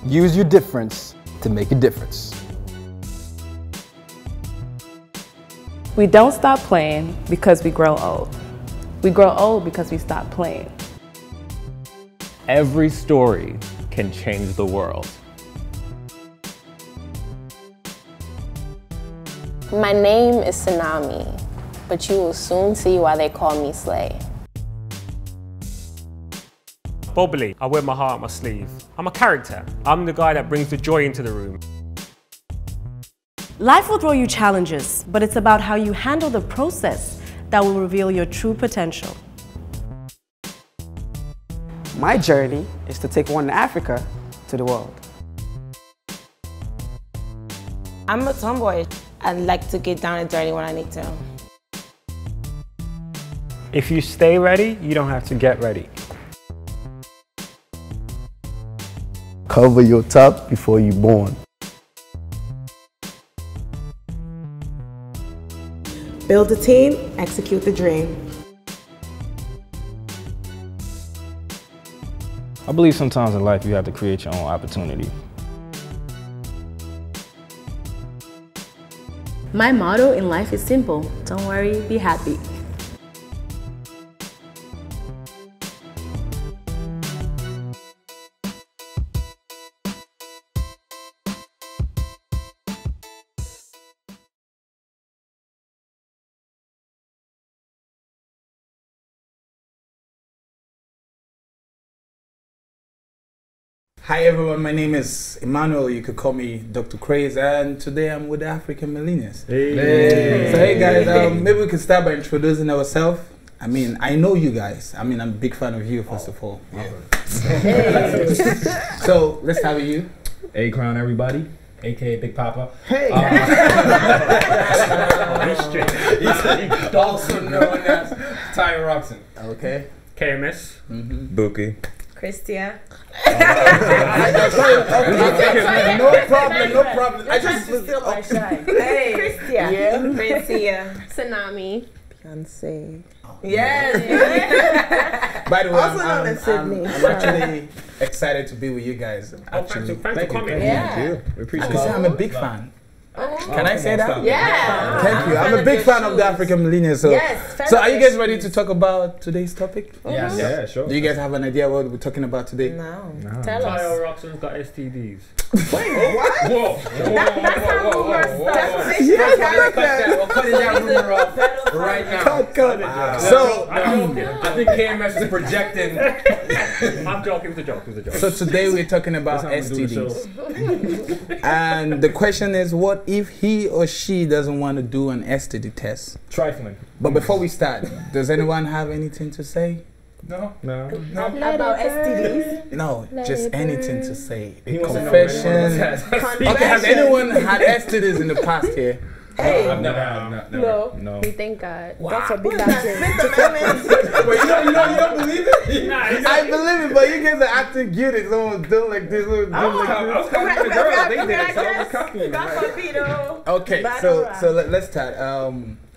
Use your difference to make a difference. We don't stop playing because we grow old. We grow old because we stop playing. Every story can change the world. My name is Tsunami, but you will soon see why they call me Slay. Bubbly, I wear my heart on my sleeve. I'm a character. I'm the guy that brings the joy into the room. Life will throw you challenges, but it's about how you handle the process that will reveal your true potential. My journey is to take one Africa to the world. I'm a tomboy. I like to get down and dirty when I need to. If you stay ready, you don't have to get ready. Cover your top before you're born. Build a team, execute the dream. I believe sometimes in life you have to create your own opportunity. My motto in life is simple. Don't worry, be happy. Hi everyone, my name is Emmanuel. You could call me Dr. Craze, and today I'm with the African Millennials. Hey. So hey guys, maybe we could start by introducing ourselves. I mean, I know you guys. I mean, I'm a big fan of you, first of all. Yeah. Hey. So let's start with you. A Crown, everybody. AKA Big Papa. Hey! Also known as Ty Roxon. Okay. KMS. Bookie. Christia. No problem. I just feel my shine. Hey, Christia. Yeah. Francia. Tsunami. Beyonce. Yes. By the way, Also known as Sydney. I'm actually excited to be with you guys. Actually, Thanks for coming. Yeah. You. We appreciate because it. I'm a big fan. Can I say that? Yeah. Thank you. I'm a big fan of the African Millennials. So, Yes. so are you guys ready to talk about today's topic? Yes. Yeah, sure. Do you guys have an idea what we're talking about today? No. No. Tell us. Ty Roxon's got STDs. Wait, what? Whoa. That's how rumors start. We're cutting that rumor off right now. Cut. So, I think KMS is projecting. I'm joking, it's a joke. So today we're talking about STDs. And the question is, what if he or she doesn't want to do an STD test? Trifling. But before we start, does anyone have anything to say? No. About STDs? No, just anything to say. He wants to know Confession. anyone Okay, has anyone had STDs in the past here? Hey. I've never. No. We thank God. That's a big Wait, you don't believe it? I believe it, but you guys are acting guilty. Someone's doing like this. I was coming for the girls. They did it, so I was copying. Okay, so let's start.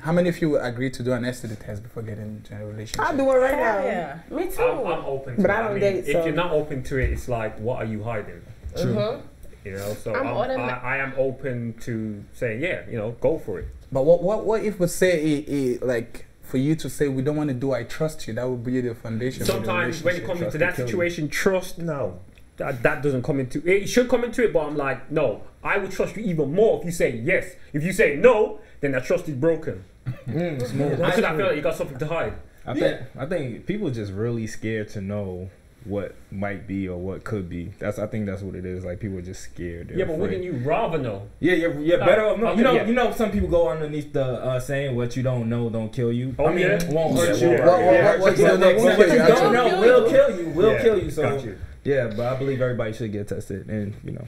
How many of you would agree to do an STD test before getting into a relationship? I'll do it right now. Yeah. Me too. I'm open to But it. I don't date, if so. you're not open to it, it's like, what are you hiding? True. You know, so I am open to saying, yeah, you know, go for it. But what if we say like for you to say we don't want to do I trust you? That would be the foundation. Sometimes when it comes into that situation, trust, No. that doesn't come into it. It should come into it, but I'm like, no, I would trust you even more if you say yes. If you say no, then that trust is broken. Because I feel like you got something to hide. I think people just really scared to know what might be or what could be. I think that's what it is. Like people are just scared. Yeah, but wouldn't you rather know? Yeah, better off. No, Okay, you know, some people go underneath the saying, "What you don't know don't kill you." Oh, I mean, yeah? won't hurt Yeah, you. yeah. What you don't know won't What kill you you, don't know will kill you. Will Yeah, kill you. So got you. yeah, but I believe everybody should get tested, and you know,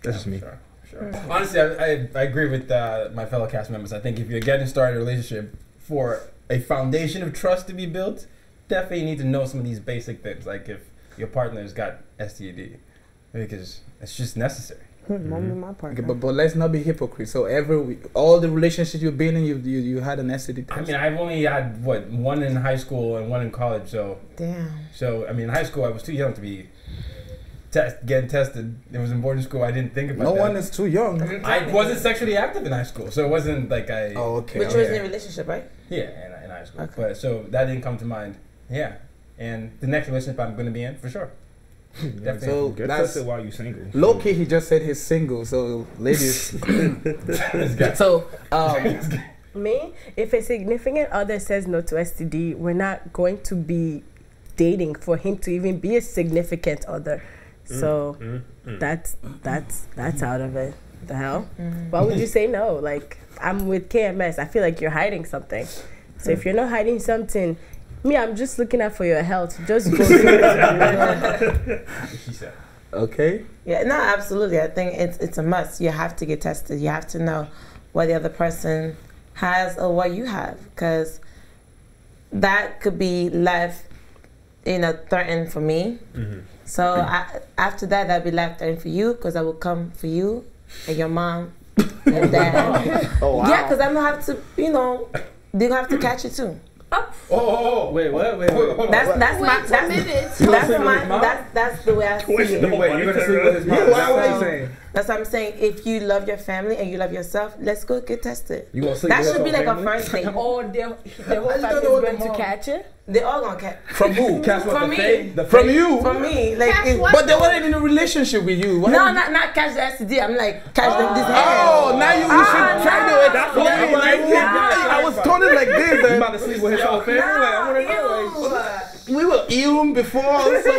that's just me. Sure. Honestly, I agree with my fellow cast members. I think if you're getting started a relationship for a foundation of trust to be built, definitely need to know some of these basic things, like if your partner's got STD, because it's just necessary. My partner. Okay, but let's not be hypocrites. So all the relationships you've been in, you had an STD test. I mean, I've only had one in high school and one in college. So Damn. So I mean, in high school I was too young to be getting tested. It was in boarding school. I didn't think about No that. one is too young. I wasn't sexually active in high school, so it wasn't like I. Oh, okay. Which was in a relationship, right? Yeah, in high school. But so that didn't come to mind. Yeah, and the next relationship I'm going to be in for sure. Definitely. So Get that's tested while you single. low key. He just said he's single. So ladies. So, me, if a significant other says no to STD, we're not going to be dating for him to even be a significant other. So that's out of it. The hell? Why would you say no? Like, I'm with KMS. I feel like you're hiding something. So if you're not hiding something, me, I'm just looking out for your health. Just go through it. She said. Okay. Yeah, no, absolutely. I think it's a must. You have to get tested. You have to know what the other person has or what you have, because that could be left, threatened for me. So after that, that'd be left threatened for you, because I will come for you and your mom and dad. Oh wow. Yeah, because I'm gonna have to, they're gonna have to catch it too. Oh, wait, what? Wait. That's the way I see it. Wait, you're gonna sleep with his mom? That's what I'm saying. That's what I'm saying. If you love your family and you love yourself, let's go get tested. You gonna sleep That with should his be like whole a first date. Or the whole family is going to catch it? They all gonna catch. From who? Catch what, From the me. fake? The From fake? you. For me, like, But they weren't in a relationship with you. Why no, would- not catch the STD. I'm like catch this hand. Oh, now you should try to explain. I was turning like this. You about to sleep with his whole family? Like, I wanna know. We were ill before, so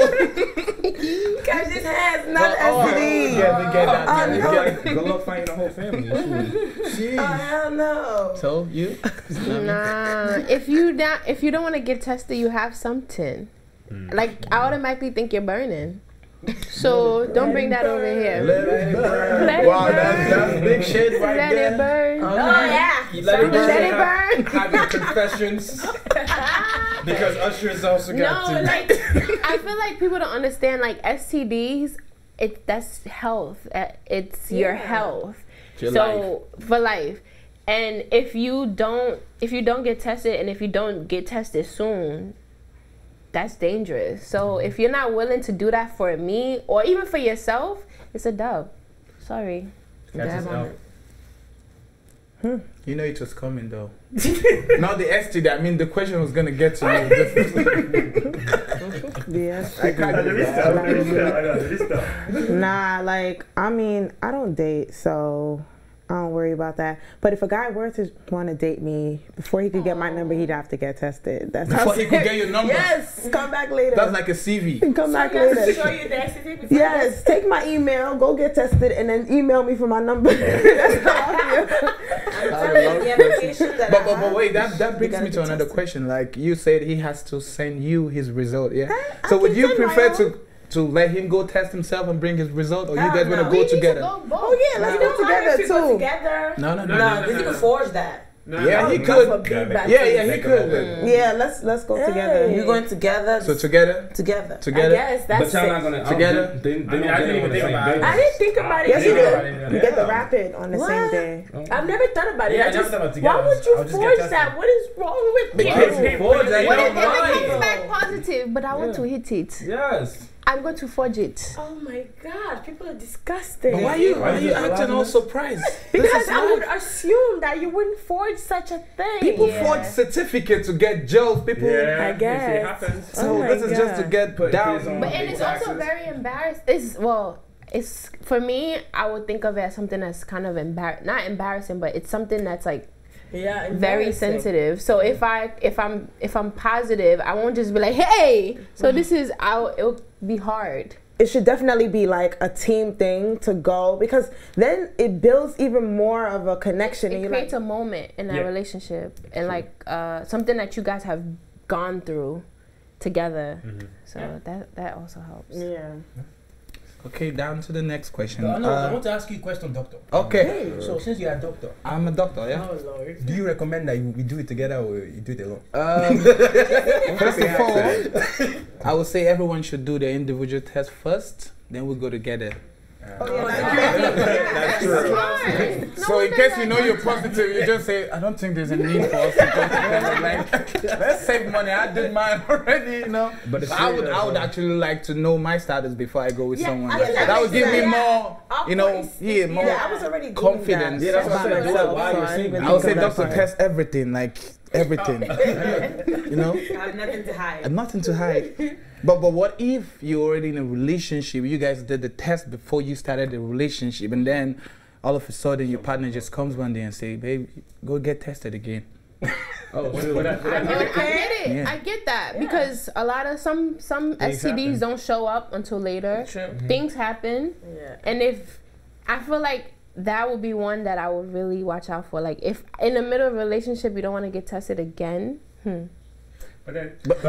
Catch this hand, not STD. yeah, we get that. Good luck finding the whole family. Oh hell no. So you? Nah, if you don't want to get tested, you have something. Like, I automatically think you're burning. So don't bring that over here. Let it burn. Let it Wow, burn. that's big shit right Let there. it burn. Oh yeah. You let it burn. Let it burn. Have your confessions. Because Usher's also got No, to. like, I feel like people don't understand, like, STDs, that's health. It's your health. Your so for life. And if you don't get tested, and if you don't get tested soon, that's dangerous. So if you're not willing to do that for me or even for yourself, it's a dub. Sorry. Catch Dab on out. it. You know it was coming though. Not the STD. I mean, the question was gonna get to you. Yes. I can't do that. Nah, like, I mean, I don't date, so I don't worry about that. But if a guy were to want to date me, before he could get my number, he'd have to get tested. That's Before he could get your number. Yes, come back later. That's like a CV. Come back You have to later. show you the STD before Yes, take my email, go get tested, and then email me for my number. That's how I feel. But wait, that brings me to another question. Like you said, he has to send you his result. Yeah. So would you prefer to let him go test himself and bring his result, or you guys want to go together? Oh yeah, let's go together too. together. No. No, because you can forge that. Yeah, he could. Yeah, he could. Yeah, let's go together. You're going together. So together. Together. Together. I guess that's But y'all not it. gonna Together? They I didn't even think about it. I didn't think about it Yes, you either. do. You get the rapid on the same day. I've never thought about it. Yeah, I I never just, thought about together. why would you I'll just get forge tested. that? What is wrong with Because you? Forge that. What if You don't it comes mind. back positive, but I want to hit it? Yes. I'm going to forge it. Oh my God, people are disgusting. But why are you acting all surprised? Because I would assume that you wouldn't forge such a thing. People forge certificates to get jobs. People. I guess. It happens. So Oh my this is just to God. get down. But and it's also very embarrassing. It's for me. I would think of it as something that's kind of not embarrassing, but it's something that's like Yeah, very embarrassing. sensitive. So if I'm positive, I won't just be like, hey. So this is it'll be hard. It should definitely be like a team thing to go, because then it builds even more of a connection. It creates a moment in that relationship, and like something that you guys have gone through together. So that also helps. Yeah. Okay, down to the next question. I want to ask you a question, doctor. Okay. So since you're a doctor, I'm a doctor, yeah? Oh Lord. do you recommend that we do it together or you do it alone? First of all, I would say everyone should do their individual test first, then we go together. That's true. So in case you know you're positive, you just say, I don't think there's a need for us to go together. Like, let's save money. I did mine already, you know. But I would actually like to know my status before I go with someone. That would give me more, you know, more I was already confidence. Yeah, that's what I said. I would say, doctor, test everything, like everything. You know? I have nothing to hide. Nothing to hide. But what if you're already in a relationship, you guys did the test before you started the relationship, and then all of a sudden your partner just comes one day and say, babe, go get tested again. I get it. Yeah. I get that because a lot of some STDs don't show up until later. Things happen, and if I feel like that would be one that I would really watch out for. Like if in the middle of a relationship you don't want to get tested again. But then, it's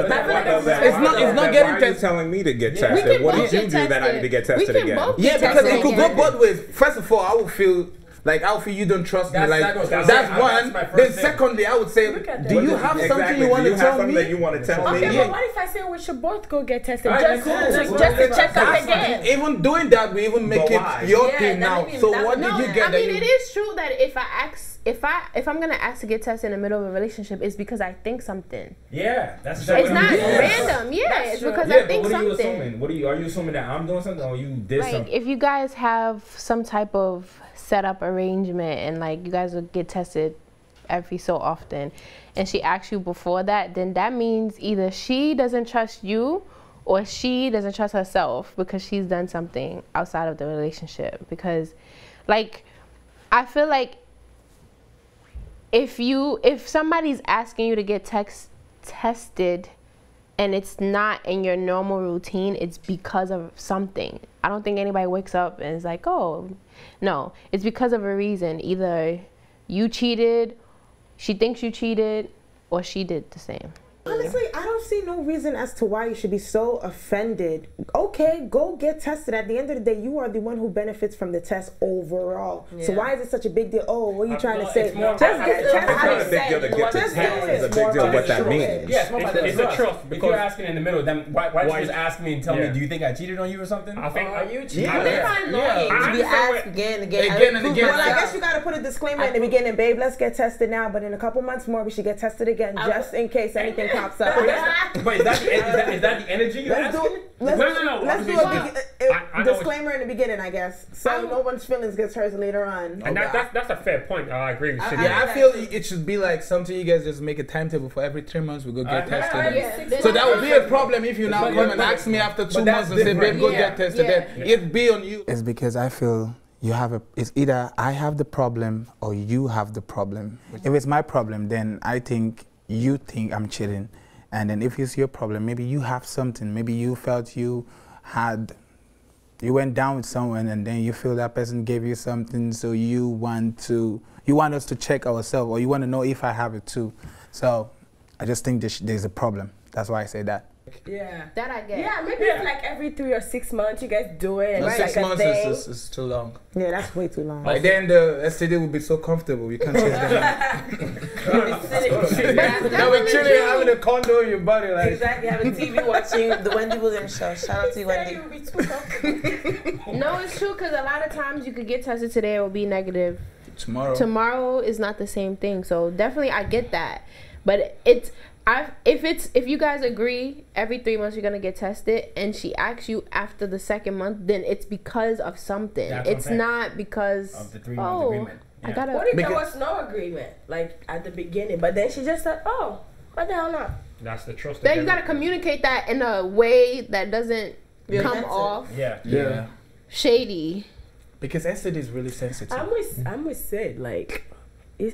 not getting tested. Telling me to get tested. What did you do that I need to get tested again? Yeah, because it could go both ways. First of all, I would feel like you don't trust me. Like that's one. Then secondly, I would say, do you have something you want to tell me? That you want to tell me? Okay, but what if I say we should both go get tested just to check up again? Even doing that, we even make it your thing now. So what did you get? I mean, it is true that if I'm gonna ask to get tested in the middle of a relationship, it's because I think something. Yeah, that's it's not random. Yeah, it's because I think something. What are you assuming? Are you assuming that I'm doing something or you did something? Like if you guys have some type of setup arrangement and like you guys will get tested every so often, and she asks you before that, then that means either she doesn't trust you or she doesn't trust herself because she's done something outside of the relationship. Because, like, I feel like if somebody's asking you to get tested and it's not in your normal routine, it's because of something. I don't think anybody wakes up and is like, oh, no. It's because of a reason. Either you cheated, she thinks you cheated, or she did the same. Honestly, I don't see no reason as to why you should be so offended. Okay, go get tested. At the end of the day, you are the one who benefits from the test overall. Yeah. So why is it such a big deal? Oh, what are you trying to say? Just get tested. It's not a big deal to get the test. It's a big deal what that means. Yeah, it's a trust. If you're asking in the middle, then why don't you just ask me and tell me, do you think I cheated on you or something? I think are you cheating? To be asked again and again. Well, I guess you got to put a disclaimer in the beginning, babe, let's get tested now, but in a couple months more, we should get tested again, just in case anything pops up. But is that the energy you're asking? Let's do a disclaimer in the beginning, I guess, so no one's feelings gets hurt later on. And that's a fair point. I agree with you. Yeah, I feel it should be like something you guys just make a timetable for every 3 months we go get tested. So that would be a problem if you now come and ask me after 2 months and say, babe, go get tested. Then it'd be on you. It's because I feel it's either I have the problem or you have the problem. If it's my problem, then I think you think I'm cheating. And then if it's your problem, maybe you have something. Maybe you felt you went down with someone and then you feel that person gave you something, so you want us to check ourselves, or you want to know if I have it too. So I just think there's a problem. That's why I say that. Yeah. That I get. Yeah, maybe it's like every 3 or 6 months you guys do it. No, 6 months is too long. Yeah, that's way too long. Like then the STD would be so comfortable, you can't change that. Now we're chilling, having a condo in your body. Like. Exactly, having TV watching the Wendy Williams show. Shout out to you, Wendy. No, it's true, because a lot of times you could get tested today, it will be negative. Tomorrow is not the same thing. So definitely I get that. But if you guys agree every 3 months you're gonna get tested, and she asks you after the second month, then it's because of something. It's not because of the 3 month agreement. Yeah. What if there was no agreement, like at the beginning, but then she just said, "Oh, what the hell not?" That's the trust. Then you gotta communicate that in a way that doesn't come off shady. Because STD is really sensitive. I'm with Sid. Like,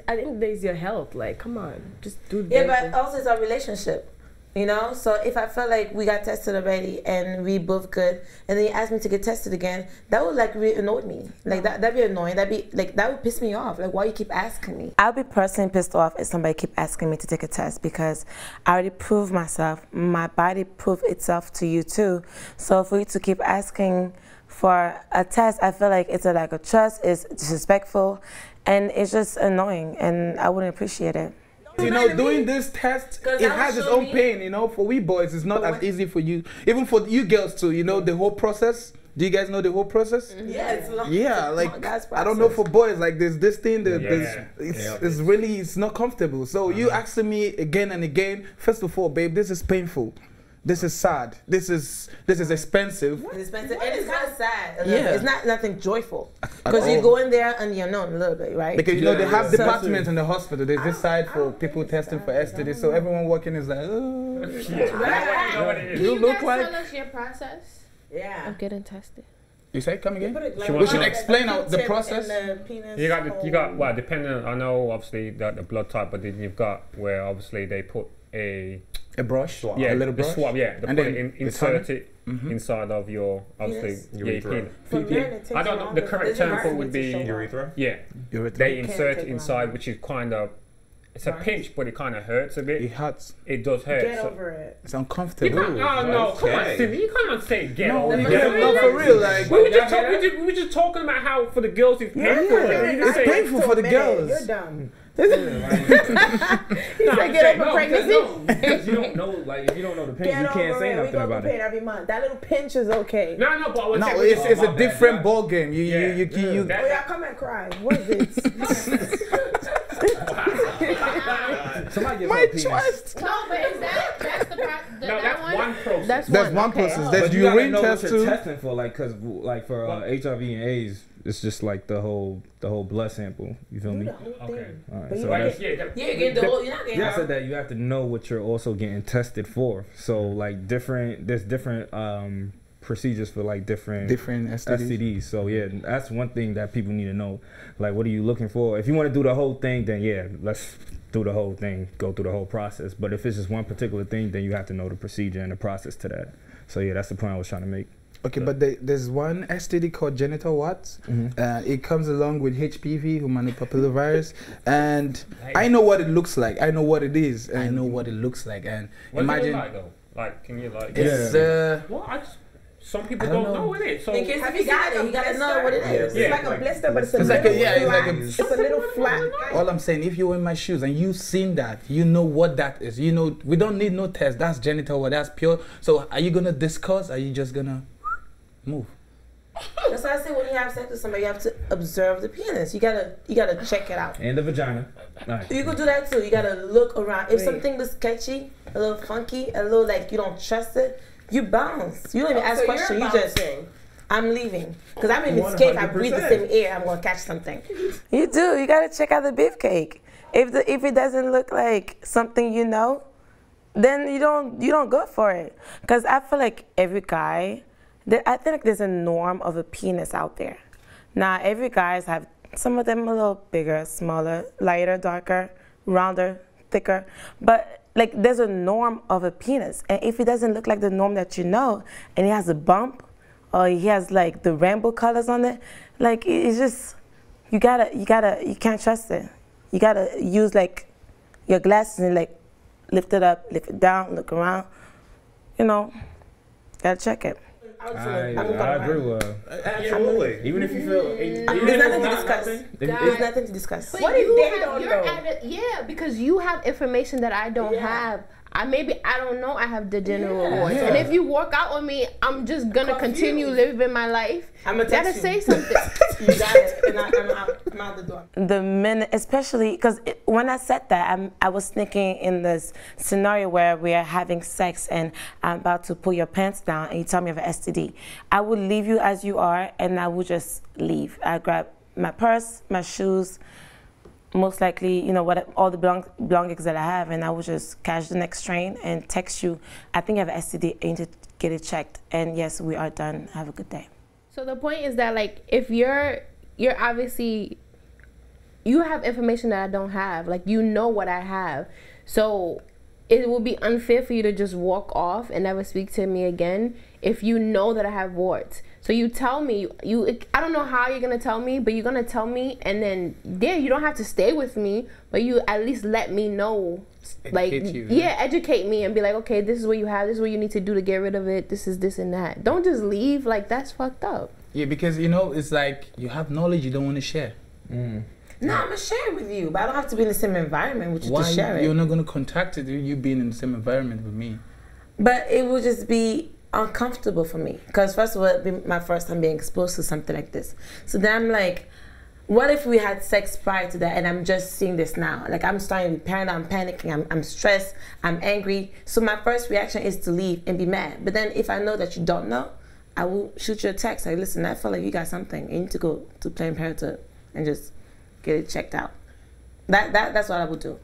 I think there's your health. Like, come on, just do. Yeah, but also it's a relationship, you know. So if I felt like we got tested already and we both good, and then you ask me to get tested again, that would like really annoy me. Like that'd be annoying. That would piss me off. Like, why you keep asking me? I'll be personally pissed off if somebody keep asking me to take a test, because I already proved myself. My body proved itself to you too. So for you to keep asking for a test, I feel like it's a lack of trust. It's disrespectful. And it's just annoying, and I wouldn't appreciate it. You know, doing this test, it has its own pain, you know. For we boys, it's not as easy for you. Even for you girls too, you know, the whole process, Do you guys know the whole process? Yeah, it's long. Yeah, it's like long ass I don't know process. for boys, like there's this thing that Yeah. it's really it's not comfortable. So you asking me again and again. First of all, babe, this is painful. This is sad. This is expensive. It's expensive and it's kind of sad. Yeah. It's not nothing joyful because you go in there and you're known a little bit, right? Because you know they have departments in the hospital. There's this side for people testing for STD. So everyone walking is like, oh. You look guys like. tell us your process? Yeah. Of getting tested. You say come again? She We wants should to- explain out the process. You got well, depending on, I know obviously the blood type, but then you've got where obviously they put a brush, yeah, a little the brush, swab, yeah, they and put then it in, it's insert honey. it inside of your obviously Your yeah, urethra. penis. For men, it takes I don't know the longer. correct There's term for it environment would be to show Urethra? Yeah, Urethra. they It insert can't it take inside, longer. which is kind of it's a pinch, but it kind of hurts a bit. It hurts. It does hurt. Get so- over it. It's You uncomfortable. can't, oh no, come on, Cindy. You can't say get No, over no, it. no, for real, like- we were just talking about how for the girls it's painful. You just It's say- painful for the girls. You're dumb. He said get over pregnancy. Because you don't know, like, if you don't know the pain, Get you can't over say it. We nothing go about through pain it. every month. That little pinch is okay. No, but I was No, saying- it's a different ball game. You Oh yeah, come and cry. What is it? Somebody give My her a penis. trust. No, but is that's the No, that's one process. That's There's one. one Okay. process. But There's you gotta urine know test what you're too. testing for, like, cause like for HIV and AIDS, it's just like the whole blood sample. You feel me? Okay. All right, But so you that's, You get the whole. You're not getting. I said that you have to know what you're also getting tested for. So like there's different procedures for like different STDs. So yeah, that's one thing that people need to know. Like, what are you looking for? If you want to do the whole thing, then yeah, let's do the whole thing, go through the whole process. But if it's just one particular thing, then you have to know the procedure and the process to that. So yeah, that's the point I was trying to make. Okay, but there's one STD called genital warts. It comes along with HPV, human papillovirus, and I know what it looks like. I know what it is. And I know what it looks like. And What imagine do you like though? Like, can you like? it's What? Some people I don't don't know know. what it is. So In case if you got it, you gotta know what it is. It's like a blister, but it's a It's little like a- yeah, it's like flat. a- It's a little flat. all I'm saying, if you were in my shoes and you've seen that, you know what that is. You know, we don't need no test. That's genital wart. That's pure. So are you gonna discuss? Are you just gonna move? That's why I say when you have sex with somebody, you have to observe the penis. You gotta check it out. And the vagina. Nice. You could do that too. You gotta look around. If something looks sketchy, a little funky, a little like you don't trust it, you bounce. You don't even ask so questions. you're You just, I'm leaving. Because I'm in this cake, I breathe the same air, I'm gonna catch something. You do. You gotta check out the beefcake. If it doesn't look like something you know, then you don't go for it. Because I feel like every guy, I feel like there's a norm of a penis out there. Now every guys have, some of them a little bigger, smaller, lighter, darker, rounder, thicker, but like there's a norm of a penis, and if it doesn't look like the norm that you know, and it has a bump, or he has like the rainbow colors on it, like it's just, you can't trust it. You gotta use like your glasses and like lift it up, lift it down, look around, you know, gotta check it. I agree with her. Absolutely. Even if you feel, There's nothing to discuss. There's nothing to discuss. But What if you they have- don't you're know? at a- yeah, because you have information that I don't have. I don't know I have degeneral warts. And if you walk out on me, I'm just gonna continue living my life. I'm gonna gotta text say you. something. You got it, and I'm out the door. The minute, especially because when I said that, I was thinking in this scenario where we are having sex and I'm about to pull your pants down and you tell me you have an STD. I would leave you as you are and I would just leave. I grab my purse, my shoes, most likely, you know, all the belongings that I have, and I would just catch the next train and text you, I think I have an STD, and to get it checked. And yes, we are done. Have a good day. So the point is that, like, if you're obviously, you have information that I don't have. Like, you know what I have. So it would be unfair for you to just walk off and never speak to me again if you know that I have warts. So you tell me, I don't know how you're gonna tell me, but you're gonna tell me, and then you don't have to stay with me, but you at least let me know, educate me and be like, okay, this is what you have, this is what you need to do to get rid of it, this is this and that. Don't just leave, like that's fucked up. Yeah, because you know, it's like you have knowledge you don't want to share. No, I'm gonna share it with you, but I don't have to be in the same environment with you to share it. You're not gonna contact it, you being in the same environment with me? But it will just be uncomfortable for me. Because first of all, it'd be my first time being exposed to something like this. So then I'm like, what if we had sex prior to that and I'm just seeing this now? Like, I'm starting to be paranoid, I'm panicking, I'm stressed, I'm angry. So my first reaction is to leave and be mad. But then if I know that you don't know, I will shoot you a text. Like, listen, I feel like you got something. You need to go to Planned Parenthood and just get it checked out. That's what I would do.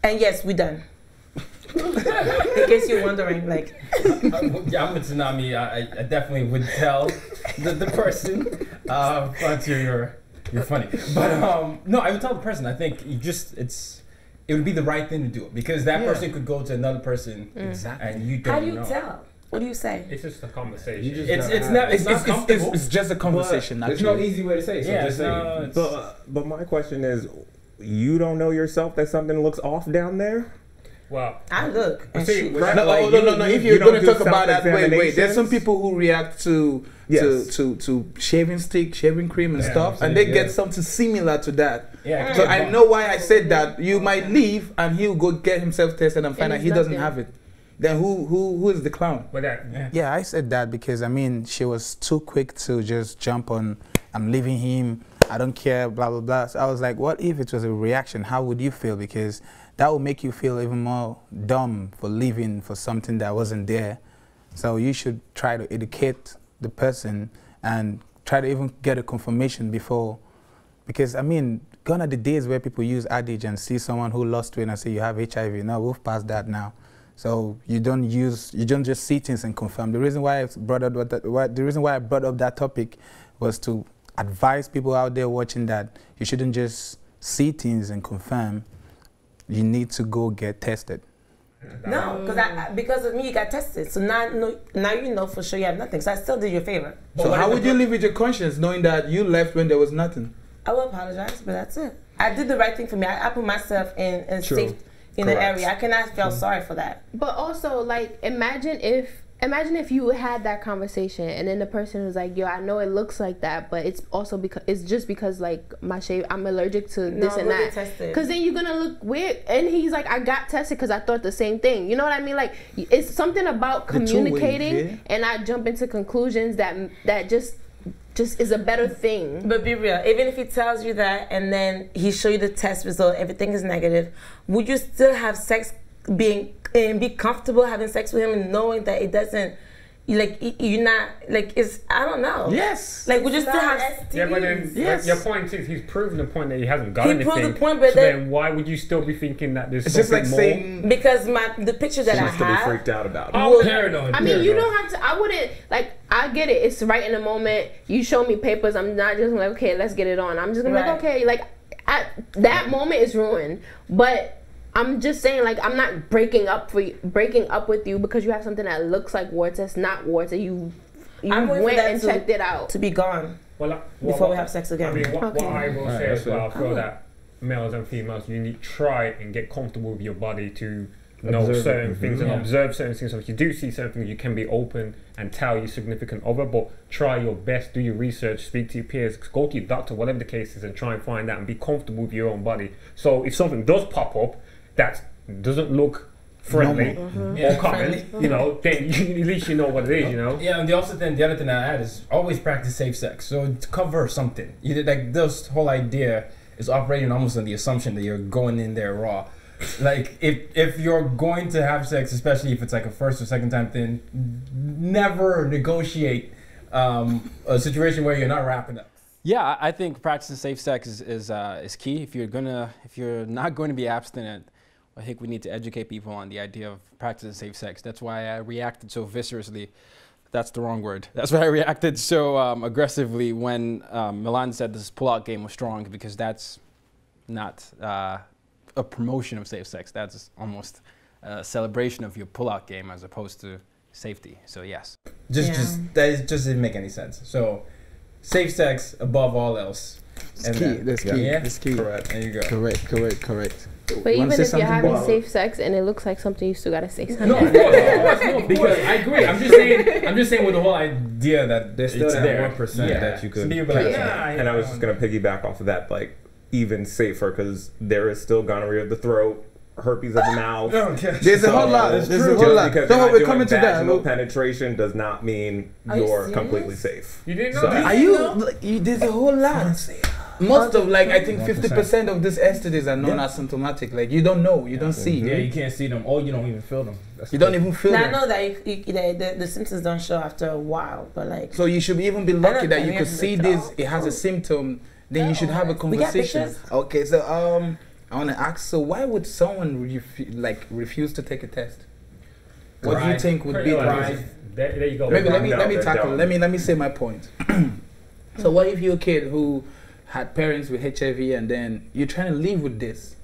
And yes, we done. In case you're wondering, like. Yeah, I'm with Tsunami. I definitely would tell the person. You're funny. But no, I would tell the person. I think it would be the right thing to do it because that person could go to another person and you don't know. How do you tell? What do you say? It's just a conversation. It's just a conversation. There's no easy way to say it. So just say. But my question is, you don't know yourself that something looks off down there? Well, I look. No. If you're going to talk about that, wait. There's some people who react to shaving stick, shaving cream, and stuff, and they get something similar to that. Yeah. So I know why I said that. You might leave, and he'll go get himself tested and find out he doesn't have it. Then who is the clown? Yeah, I said that because I mean she was too quick to just jump on. I'm leaving him. I don't care. Blah blah blah. So I was like, what if it was a reaction? How would you feel? Because that would make you feel even more dumb for leaving for something that wasn't there. So you should try to educate the person and try to even get a confirmation before. Because I mean, gone are the days where people use adage and see someone who lost weight and say you have HIV. No, we've passed that now. So you don't just see things and confirm. The reason why I brought up that topic was to advise people out there watching that you shouldn't just see things and confirm. You need to go get tested. No, because of me, you got tested. So now you know for sure you have nothing. So I still did you a favor. So how would you live with your conscience knowing that you left when there was nothing? I will apologize, but that's it. I did the right thing for me. I put myself in safe in the area. I cannot feel sorry for that. But also, like, imagine if you had that conversation and then the person was like, yo, I know it looks like that, but it's also because it's just because like my shave, I'm allergic to this and that. Because then you're gonna look weird. And he's like, I got tested because I thought the same thing. You know what I mean? Like, it's something about communicating and not jump into conclusions that just is a better thing. But be real, even if he tells you that and then he show you the test result, everything is negative, would you still have sex and be comfortable having sex with him and knowing that it doesn't, like, you're not, like, it's, I don't know. Yes. Like, would you still have STDs? Yeah, but then your point is he's proven the point that he hasn't got anything. He proved the point, but so then why would you still be thinking that there's something just like more? saying, because the picture that I have. To be freaked out about it. Oh, paranoid. I mean, you don't have to. I wouldn't, like, I get it. It's right in the moment. You show me papers. I'm not just like, okay, let's get it on. I'm just gonna be like, okay, like, at that moment is ruined. But I'm just saying, like, I'm not breaking up with you because you have something that looks like warts that's not warts, and you went and checked it out. To be gone before we have sex again. I mean, what I will say as well, for that males and females, you need to try and get comfortable with your body to know certain things and observe certain things. So if you do see certain things, you can be open and tell your significant other, but try your best, do your research, speak to your peers, go to your doctor, whatever the case is, and try and find out and be comfortable with your own body. So if something does pop up that doesn't look friendly or common, you know, then at least you know what it is, you know. Yeah, and the other thing I had is always practice safe sex. So to cover something, like this whole idea is operating almost on the assumption that you're going in there raw. Like if you're going to have sex, especially if it's like a first or second time thing, never negotiate a situation where you're not wrapping up. Yeah, I think practicing safe sex is key. If you're not going to be abstinent, I think we need to educate people on the idea of practicing safe sex. That's why I reacted so viscerally. That's the wrong word. That's why I reacted so aggressively when Milan said this pull-out game was strong, because that's not a promotion of safe sex. That's almost a celebration of your pull-out game as opposed to safety. So yes. That didn't make any sense. So safe sex above all else. That's key. That's key. Yeah? That's key. Correct. There you go. Correct. But even if you're having safe sex and it looks like something, you still gotta say something. No, of course, because I agree. I'm just saying with the whole idea that there's still that 1% that you could. And I was just gonna piggyback off of that, like, even safer, because there is still gonorrhea of the throat, herpes of the mouth. There's a whole lot. There's a whole lot. Don't we're coming to that. Vaginal penetration does not mean you're completely safe. You didn't know So- that? Are you? There's a whole lot. Most of like I think 50% of these STDs are non-asymptomatic. Like you don't know, you don't see. Yeah, you can't see them, or you don't even feel them. You don't even feel Now, them. I know that the symptoms don't show after a while, but like. So you should even be lucky that you we could have to see look this. it It has a symptom. Then you should have a We got conversation. pictures? Okay, so I want to ask. So why would someone refuse to take a test? What do you think would be the reason? There you go. Maybe let me tackle. Let me say my point. So what if you're a kid who had parents with HIV and then you're trying to live with this?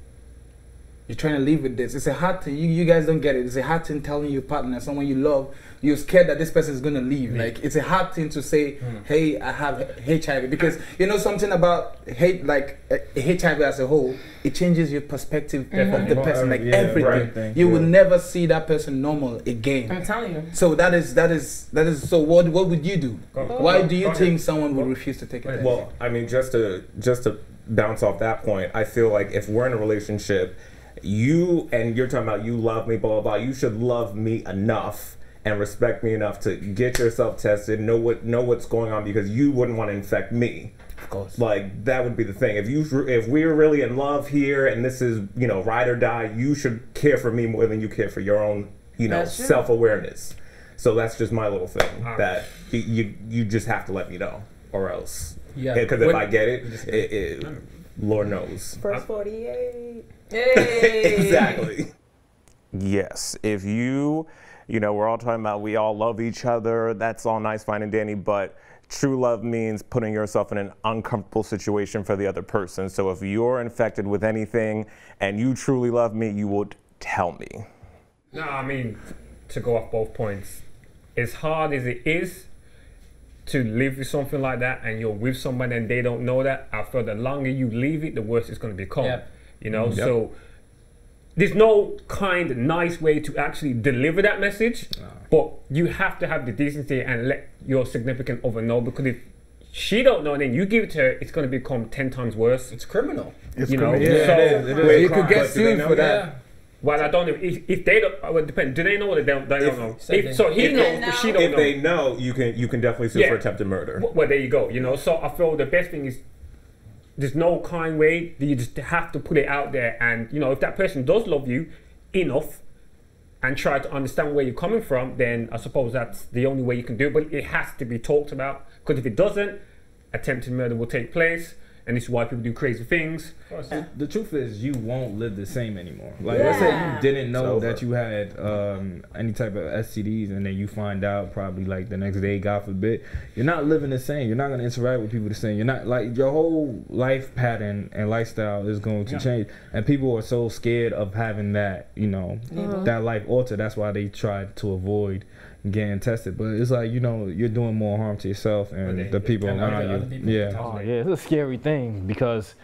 You're trying to live with this. It's a hard thing. You guys don't get it. It's a hard thing telling your partner, someone you love, you're scared that this person is gonna leave. Like it's a hard thing to say, hey, I have HIV, because you know something about HIV as a whole. It changes your perspective of the person, like everything. You will never see that person normal again. I'm telling you. So that is. So what would you do? Why do you think someone would refuse to take a test? Well, I mean, just to bounce off that point, I feel like if we're in a relationship, you're talking about you love me, blah blah blah. You should love me enough and respect me enough to get yourself tested, know what's going on, because you wouldn't want to infect me. Of course. Like that would be the thing. If we're really in love here and this is ride or die, you should care for me more than you care for your own self-awareness. So that's just my little thing that you just have to let me know, or else. Yeah. Because if I get it, Lord knows. First 48. Hey. Exactly. Yes, if we're all talking about we all love each other, that's all nice, fine and dandy, but true love means putting yourself in an uncomfortable situation for the other person. So if you're infected with anything and you truly love me, you would tell me. No, I mean, to go off both points, as hard as it is to live with something like that and you're with someone and they don't know that, I feel the longer you leave it, the worse it's going to become. Yep. So there's no nice way to actually deliver that message, but you have to have the decency and let your significant other know, because if she don't know and then you give it to her, it's going to become 10 times worse. It's criminal. It's criminal. It is. You could get sued for that. Yeah. Well, I don't know if they don't. Well, it depends. Do they know or they don't know? So he knows, but she don't know. If they know, you can definitely sue for attempted murder. Well, there you go. So I feel the best thing is there's no kind way. You just have to put it out there, and if that person does love you enough and try to understand where you're coming from, then I suppose that's the only way you can do it. But it has to be talked about, because if it doesn't, attempted murder will take place. And this is why people do crazy things. The truth is, you won't live the same anymore. Like, let's say you didn't know that you had any type of STDs, and then you find out probably like the next day, God forbid, you're not living the same. You're not going to interact with people the same. You're not, like, your whole life pattern and lifestyle is going to change. And people are so scared of having that, that life altered. That's why they try to avoid getting tested. But it's like, you're doing more harm to yourself and the people around you. Yeah, it's a scary thing, because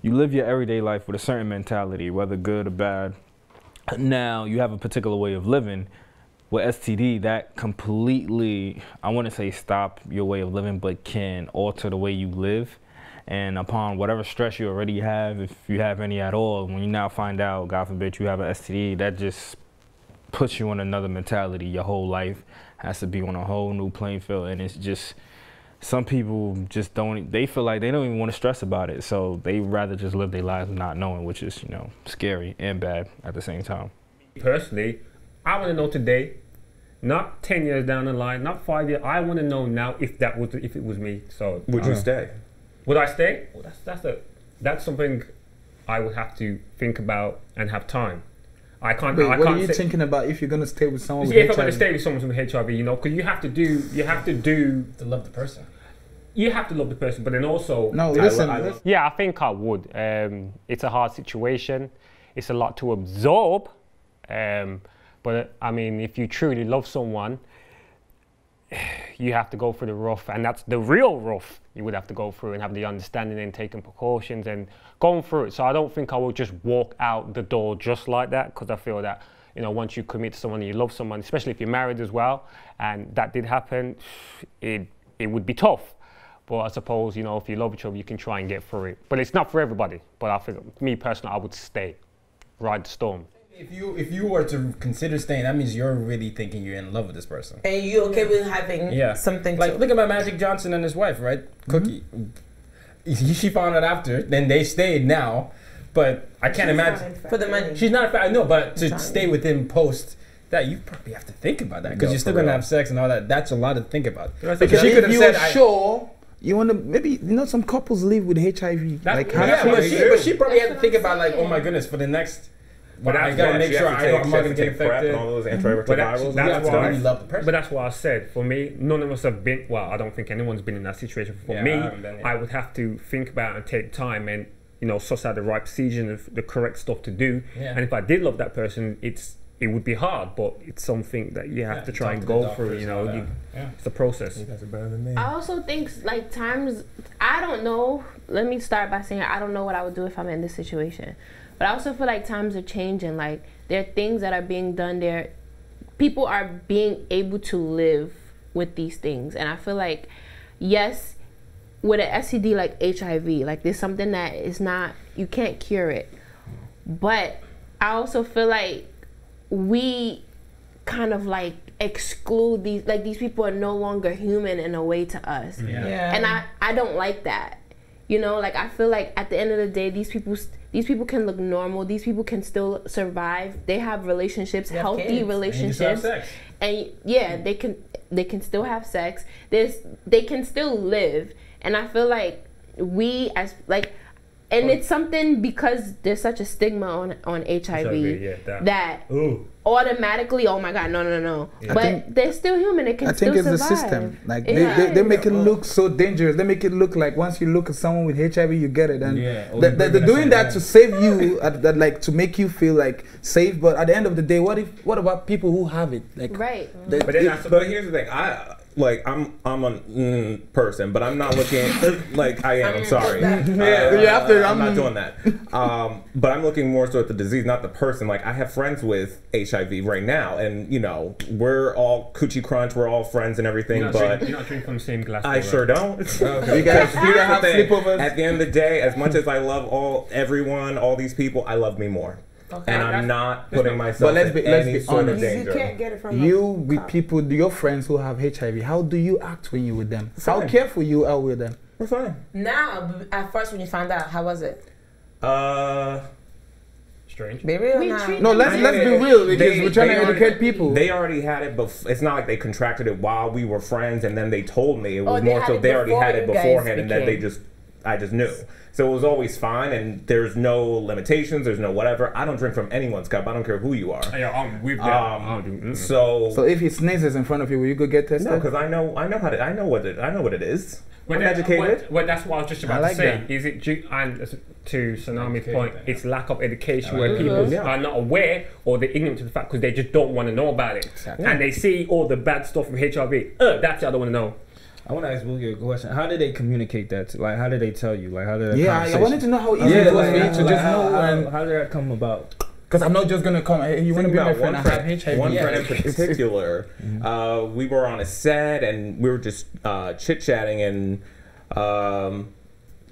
you live your everyday life with a certain mentality, whether good or bad. Now you have a particular way of living. With STD, that completely, I wouldn't say stop your way of living, but can alter the way you live. And upon whatever stress you already have, if you have any at all, when you now find out, God forbid, you have an STD, that just puts you on another mentality. Your whole life has to be on a whole new playing field, and it's just, some people just they feel like they don't even want to stress about it, so they rather just live their lives not knowing, which is scary and bad at the same time. Personally, I want to know today, not 10 years down the line, not 5 years. I want to know now if it was me. So would you stay? Would I stay? Well, that's something I would have to think about and have time. I can't. Wait, what are you thinking about if you're gonna stay with someone with HIV? If HIV? I'm gonna stay with someone with HIV, because you have to love the person. You have to love the person, but then also. No, listen. Yeah, I think I would. It's a hard situation. It's a lot to absorb. But I mean, if you truly love someone, you have to go through the rough, and that's the real rough you would have to go through, and have the understanding and taking precautions and going through it. So I don't think I will just walk out the door just like that, because I feel that, once you commit to someone and you love someone, especially if you're married as well, and that did happen, it would be tough. But I suppose, if you love each other, you can try and get through it. But it's not for everybody. But I think, me personally, I would stay ride the storm. If you were to consider staying, that means you're really thinking you're in love with this person. And you okay with having something like, look about Magic Johnson and his wife, right? Cookie. She found out after, then they stayed now. But I can't imagine. For the money. She's not, I know, but to stay with him post that, you probably have to think about that. Because you're still going to have sex and all that. That's a lot to think about. Because she could have said, sure. You want to, maybe, some couples live with HIV. But she probably had to think about, like, oh my goodness, for the next. But I gotta make sure I'm not gonna get infected. And all those antiretrovirals. But that's what I said. For me, none of us have been. Well, I don't think anyone's been in that situation. For me, I would have to think about and take time and suss out the right procedure and the correct stuff to do. And if I did love that person, it would be hard, but it's something that you have to try and go through. It's a process. You guys are better than me. I also think like times. I don't know. Let me start by saying I don't know what I would do if I'm in this situation. But I also feel like times are changing. Like there are things that are being done there. People are being able to live with these things. And I feel like, yes, with an STD like HIV, like there's something that is not, you can't cure it. But I also feel like we kind of like exclude these, like these people are no longer human in a way to us. And I don't like that. Like I feel like at the end of the day, these people can look normal. These people can still survive. They have relationships, healthy relationships, and they can still have sex. They can still live, and I feel like we as like, and it's something because there's such a stigma on HIV that automatically, oh my God, no. But they're still human. It can still survive. I think it's the system. Like they make it look so dangerous. They make it look like once you look at someone with HIV, you get it, and they're doing that to save you, like to make you feel like safe. But at the end of the day, what about people who have it? Like, But here's the thing. I'm a person, but I'm not looking like I am. I'm sorry. I'm not doing that. But I'm looking more so at the disease, not the person. Like I have friends with HIV right now, and we're all coochie crunch. We're all friends and everything. You're not drinking from the same glass. I sure don't. You guys have sleepovers. At the end of the day, as much as I love everyone, all these people, I love me more. And I'm not putting myself in any sort of danger. You can't get it from with people, your friends who have HIV. How do you act when you're with them? How careful you are with them? We're fine. Now, at first when you found out, how was it? Strange. Be real now. No, let's be real because we're trying to educate people. They already had it, but it's not like they contracted it while we were friends and then they told me. It was more so they already had it beforehand and that I just knew. So it was always fine, and there's no limitations, there's no whatever. I don't drink from anyone's cup. I don't care who you are. So if he sneezes in front of you, will you go get tested? No, because I know what it is. I'm educated. Well, that's what I was just about to say. Is it and to Tsunami's point, it's lack of education where people are not aware or they're ignorant to the fact because they just don't want to know about it, and they see all the bad stuff with HIV. That's what I don't want to know. I want to ask Willie a question. How did they communicate that? Like, how did they tell you? Like, how did I wanted to know how easy it was for you to just know. How did that come about? Because I'm not just gonna come. Hey, you want to be my friend? I have HIV. One friend in particular. We were on a set and we were just chit chatting, and I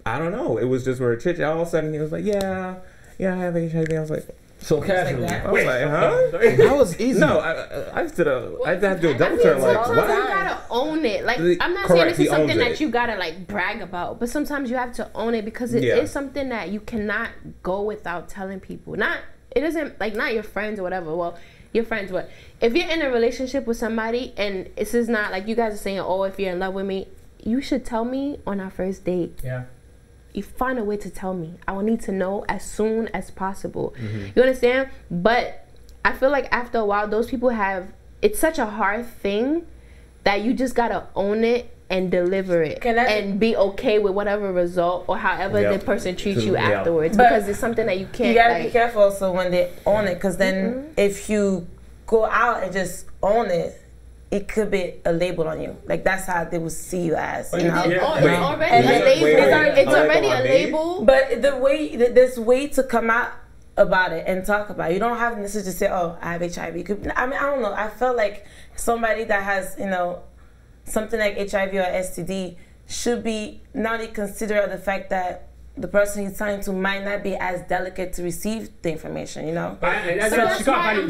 don't know. It was just we were chit chatting. All of a sudden, he was like, "Yeah, I have HIV." I was like. So casually. I was like, huh? That was easy. No, I had to do a double turn. Like, what? You gotta own it. Like, I'm not saying this is something that you gotta like brag about, but sometimes you have to own it because it is something that you cannot go without telling people. It isn't like not your friends or whatever. Well, your friends, but if you're in a relationship with somebody and this is not like you guys are saying, oh, if you're in love with me, you should tell me on our first date. Yeah. You find a way to tell me. I will need to know as soon as possible. You understand? But I feel like after a while, those people it's such a hard thing that you just gotta own it and deliver it and be okay with whatever result or however the person treats you afterwards, because it's something that you can't. You gotta be careful also when they own it, because then if you go out and just own it, it could be a label on you. Like that's how they will see you as. You know? It's already a label. But there's way to come out about it and talk about it. You don't have necessarily to say, "Oh, I have HIV." I don't know. I felt like somebody that has, something like HIV or STD should be not only considerate of the fact that the person he's talking to might not be as delicate to receive the information, you know. But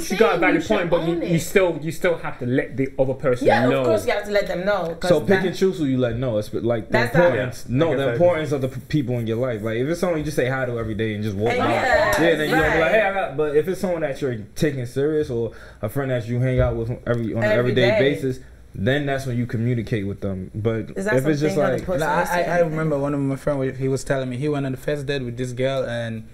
she got a valid point, but you still have to let the other person know. Yeah, of course you have to let them know. So pick and choose who you let know. It's like the importance. The importance of the people in your life. Like if it's someone you just say hi to every day and just walk out, then you don't be like, hey, but if it's someone that you're taking serious or a friend that you hang out with on an everyday basis, then that's when you communicate with them. But if it's just like, I remember one of my friends, he was telling me he went on the first date with this girl and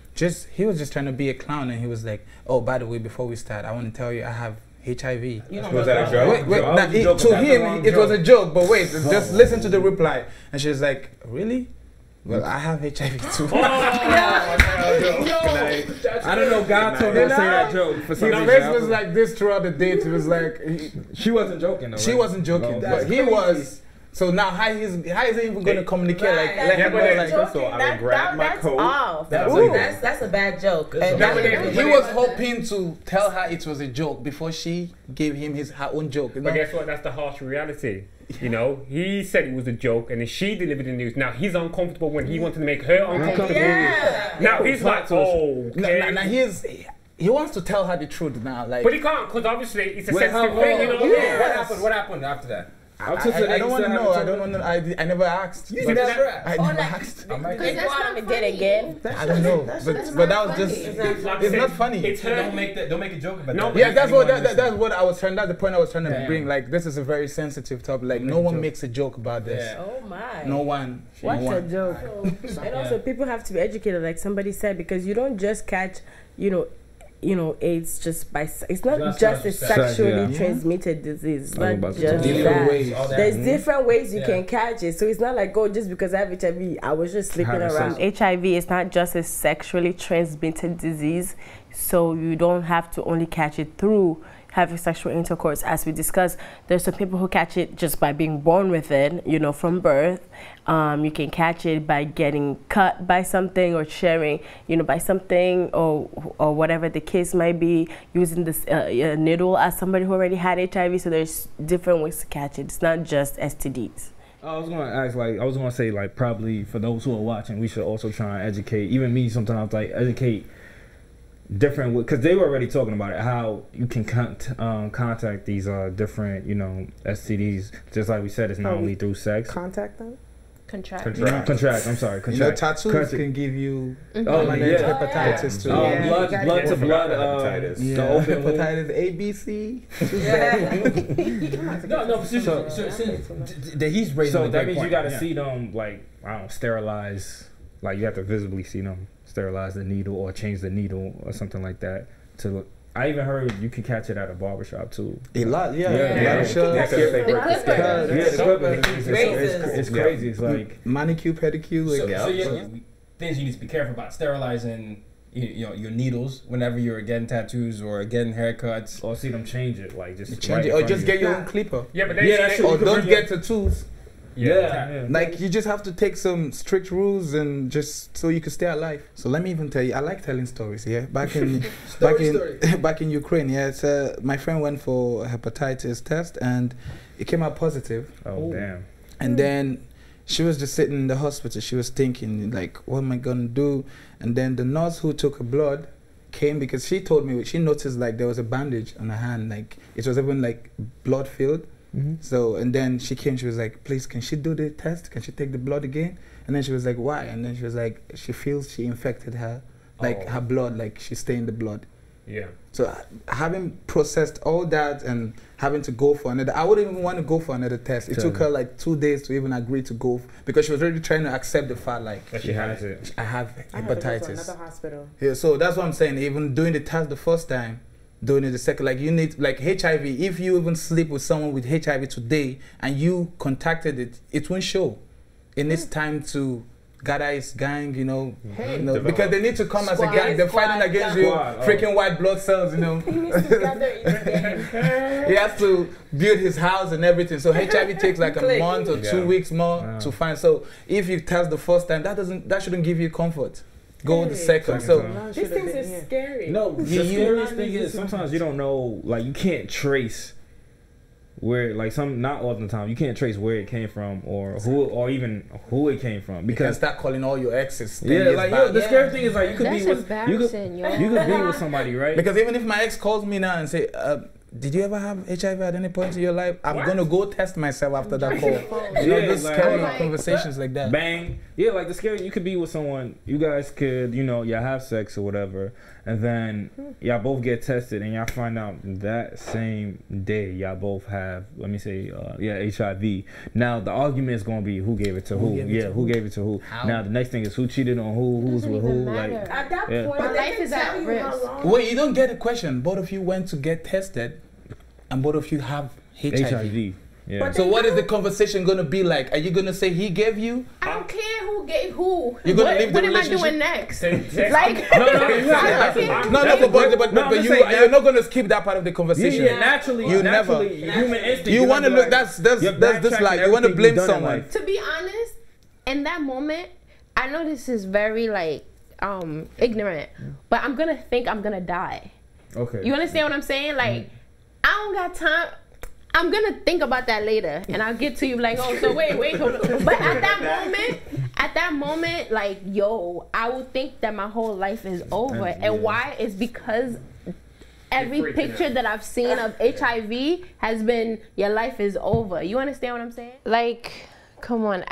he was just trying to be a clown, and he was like, oh, by the way, before we start, I want to tell you I have HIV. Was that a joke? To him, it was a joke, but wait, just listen to the reply. And she was like, really? Well, I have HIV too. I don't know. God told her to say that joke for some reason. His face was like this throughout the date. It was like she wasn't joking though. She wasn't joking, but he was. So now how is he even going to communicate? Like, let him know, like, so I would grab my coat. That's a bad joke. He was hoping to tell her it was a joke before she gave him her own joke. But guess what? That's the harsh reality. You know, he said it was a joke, and then she delivered the news. Now he's uncomfortable when he wanted to make her uncomfortable. Now he's like, oh, okay. Now he wants to tell her the truth now, like. But he can't, because obviously it's a sensitive thing. You know. What happened after that? I don't want to know. I don't want to. I never asked. You never asked. I never asked. Because they go out and did again. I don't know, but that was just. It's not funny. Don't make a joke about that. Yeah, that's what I was trying. That's the point I was trying to bring. Like, this is a very sensitive topic. Like, no one makes a joke about this. Oh my. No one. What's a joke? And also, people have to be educated, like somebody said, because you don't just catch, AIDS just by. It's not just a sexually transmitted disease. It's not just that. There's different ways you can catch it. So it's not like, oh, just because I have HIV, I was just sleeping around. HIV is not just a sexually transmitted disease, so you don't have to only catch it through having sexual intercourse. As we discussed, there's some people who catch it just by being born with it, from birth. You can catch it by getting cut by something or sharing, by something or whatever the case might be, using this needle as somebody who already had HIV. So there's different ways to catch it. It's not just STDs. I was going to ask, probably for those who are watching, we should also try and educate, even me sometimes, educate different, because they were already talking about it, how you can contact these different, STDs. Just like we said, it's not only through sex. Contact them? Contract. I'm sorry. Contract. Tattoos can give you hepatitis too. Blood to blood hepatitis. The open hepatitis A, B, C. He's raising. So that means you got to see them, sterilize. Like, you have to visibly see them sterilize the needle or change the needle or something like that to look. I even heard you can catch it at a barbershop too. A lot, the Clippers. It's crazy. It's like manicure, pedicure. Things you need to be careful about: sterilizing, your needles whenever you're getting tattoos or getting haircuts, or see them change it, like just change it, or just get your own clipper. Yeah, but or don't get tattoos. Yeah. Like, you just have to take some strict rules and just so you can stay alive. So let me even tell you, I like telling stories. Yeah, back in Ukraine. Yeah, it's, my friend went for a hepatitis test and it came out positive. Oh damn! And then she was just sitting in the hospital. She was thinking, like, what am I gonna do? And then the nurse who took her blood came, because she told me, she noticed like there was a bandage on her hand, like it was even like blood filled. So, and then she came, she was like, please, can she do the test? Can she take the blood again? And then she was like, why? And then she was like, she feels she infected her, like her blood, like she stained the blood. Yeah. So having processed all that and having to go for another, I wouldn't even want to go for another test. It took her like 2 days to even agree to go, because she was already trying to accept the fact, like, that she has it. I have hepatitis. I had to go to another hospital. Yeah, so that's what I'm saying. Even doing the test the first time, doing it the second, like, you need, like, HIV, if you even sleep with someone with HIV today and you contacted it, it won't show. It needs time to gather its gang, because they need to come as a gang. They're fighting against you, freaking white blood cells, He needs to gather his gang. He has to build his house and everything. So HIV takes like a month or 2 weeks more to find. So if you test the first time, that shouldn't give you comfort. Go the second. So these things are scary. No, the scariest thing is sometimes you don't know, like, you can't trace where, like, not all the time, you can't trace where it came from or even who it came from, because you can start calling all your exes. Yeah, like, the scary thing is, like, you could be with somebody, right? Because even if my ex calls me now and say, did you ever have HIV at any point in your life? I'm gonna go test myself after that call. You know, those scary conversations like that. Bang. Yeah, like the scary, you could be with someone, you guys could, you know, y'all have sex or whatever, and then y'all both get tested and y'all find out that same day y'all both have, let me say, HIV. Now the argument is gonna be who gave it to who. Who gave it to who. How? Now the next thing is who cheated on who's with who. Like, at that point, my life is at risk. Wait, you don't get the question. Both of you went to get tested, and both of you have HIV. Yeah. So what is the conversation going to be like? Are you going to say he gave you? I don't care who gave who. You're going to leave the relationship? What am I doing next? But you're not going to skip that part of the conversation. Yeah, naturally, human instinct. You want to look, that's this like, you want to blame someone. To be honest, in that moment, I know this is very like ignorant, but I'm going to think I'm going to die. Okay. You understand what I'm saying? Like, I don't got time. I'm gonna think about that later, and I'll get to you like, oh, so wait, hold on. But at that moment, like, yo, I would think that my whole life is over. And why? Is because every picture that I've seen of HIV has been, your life is over. You understand what I'm saying? Like, come on.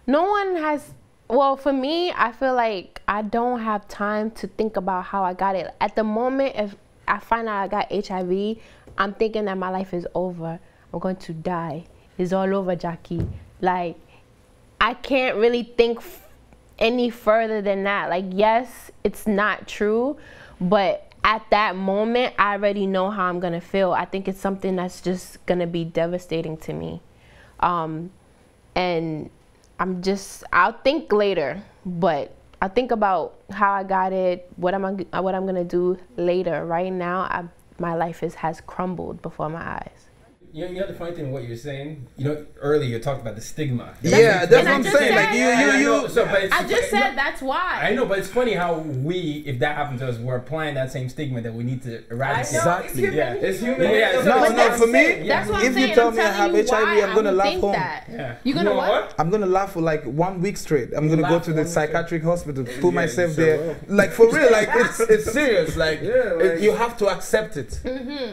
No one has, well, for me, I feel like I don't have time to think about how I got it. At the moment, if I find out I got HIV, I'm thinking that my life is over. I'm going to die. It's all over, Jackie. Like, I can't really think any further than that. Like, yes, it's not true, but at that moment, I already know how I'm gonna feel. I think it's something that's just gonna be devastating to me. And I'll think later, but I'll think about how I got it, what I'm gonna do later. Right now, my life has crumbled before my eyes. You know the funny thing, what you're saying. You know, earlier you talked about the stigma. Yeah, that's what I'm saying. Like I just said that's why. I know, but it's funny how we, if that happened to us, we're applying that same stigma that we need to eradicate. Exactly. It's human. Yeah. No, for me, that's what I'm if saying. you tell me I have HIV, I'm gonna laugh home. You're gonna what? I'm gonna laugh for like 1 week straight. I'm gonna go to the psychiatric hospital, put myself there. Like, for real, like it's serious. Like, you have to accept it.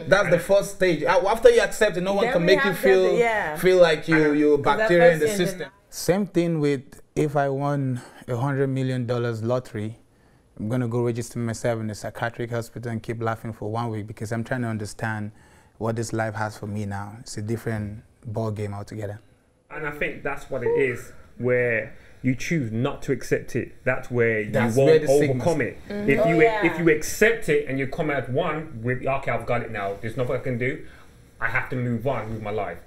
That's the first stage. After you accept it, no one can make you feel like you're bacteria in the system. Same thing with if I won $100 million lottery, I'm gonna go register myself in a psychiatric hospital and keep laughing for 1 week because I'm trying to understand what this life has for me now. It's a different ball game altogether. And I think that's what it is, where you choose not to accept it. That's where you won't overcome it. If you accept it and you come at one with, okay, I've got it now, there's nothing I can do, I have to move on with my life.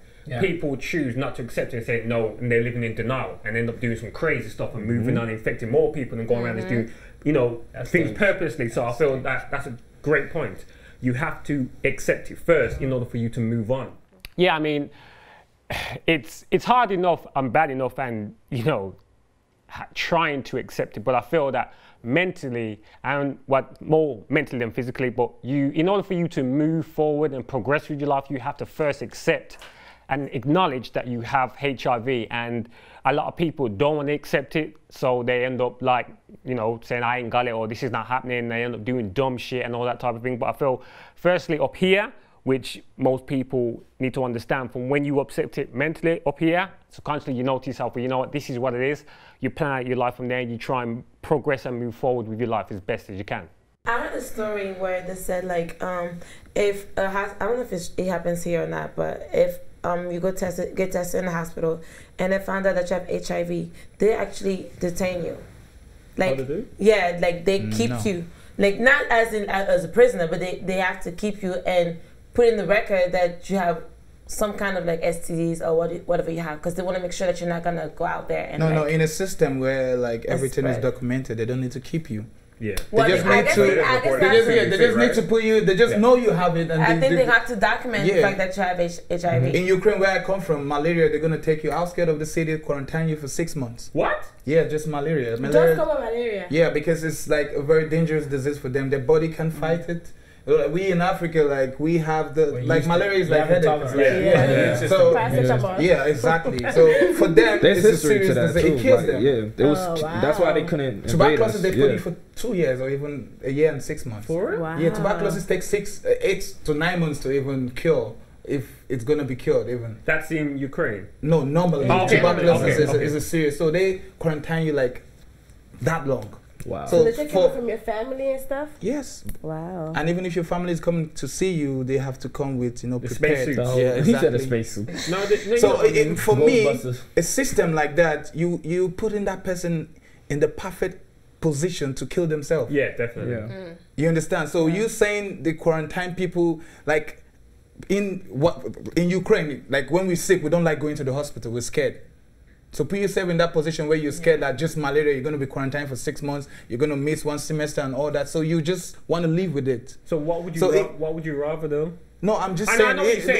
People choose not to accept it and say no, and they're living in denial and end up doing some crazy stuff and moving on, infecting more people and going around and doing, you know, things purposely. So I feel that's a great point. You have to accept it first in order for you to move on. Yeah, I mean, it's hard enough and bad enough, and you know, trying to accept it. But I feel that mentally, and more mentally than physically, but in order for you to move forward and progress with your life, you have to first accept and acknowledge that you have HIV. And a lot of people don't want to accept it, so they end up like, you know, saying I ain't got it, or this is not happening. They end up doing dumb shit and all that type of thing. But I feel, firstly, up here, which most people need to understand, from when you accept it mentally up here, so constantly you know to yourself, well, you know what, this is what it is. You plan out your life from there, and you try and progress and move forward with your life as best as you can. I heard a story where they said, like, if I don't know if it happens here or not, but if you get tested in the hospital and they found out that you have HIV, they actually detain you. Like, yeah, like they keep you, like not as a prisoner, but they have to keep you and put in the record that you have some kind of like STDs or whatever you have, because they want to make sure that you're not gonna go out there and no, in a system where like everything is documented, they don't need to keep you. Yeah. They just need to put you. They just know you have it. And I think they have to document the fact that you have HIV. In Ukraine, where I come from, malaria, they're gonna take you outskirts of the city, quarantine you for 6 months. What? Yeah, just malaria. Just cover malaria. Yeah, because it's like a very dangerous disease for them. Their body can't fight it. We in Africa, like we have the malaria is like headache. So exactly. So for them, there's it's history to that too. It kills them. Yeah, it was. That's why they couldn't. Tuberculosis they put you for 2 years or even a year and 6 months. For real? Wow. Yeah, tuberculosis takes 8 to 9 months to even cure. If it's gonna be cured, even. That's in Ukraine. No, normally tuberculosis is a serious. So they quarantine you like that long. Wow. So they take it from your family and stuff? Yes. Wow. And even if your family is coming to see you, they have to come with, prepared. Spacesuits. Yeah, exactly. He said a spacesuit. So for me, a system like that, you putting that person in the perfect position to kill themselves. Yeah, definitely. Yeah. You understand? So you saying they quarantine people like in Ukraine, like when we're sick, we don't like going to the hospital. We're scared. So put yourself in that position where you're scared that just malaria, you're going to be quarantined for 6 months, you're going to miss 1 semester and all that. So you just want to live with it. So what would you rather though? No, I'm just saying,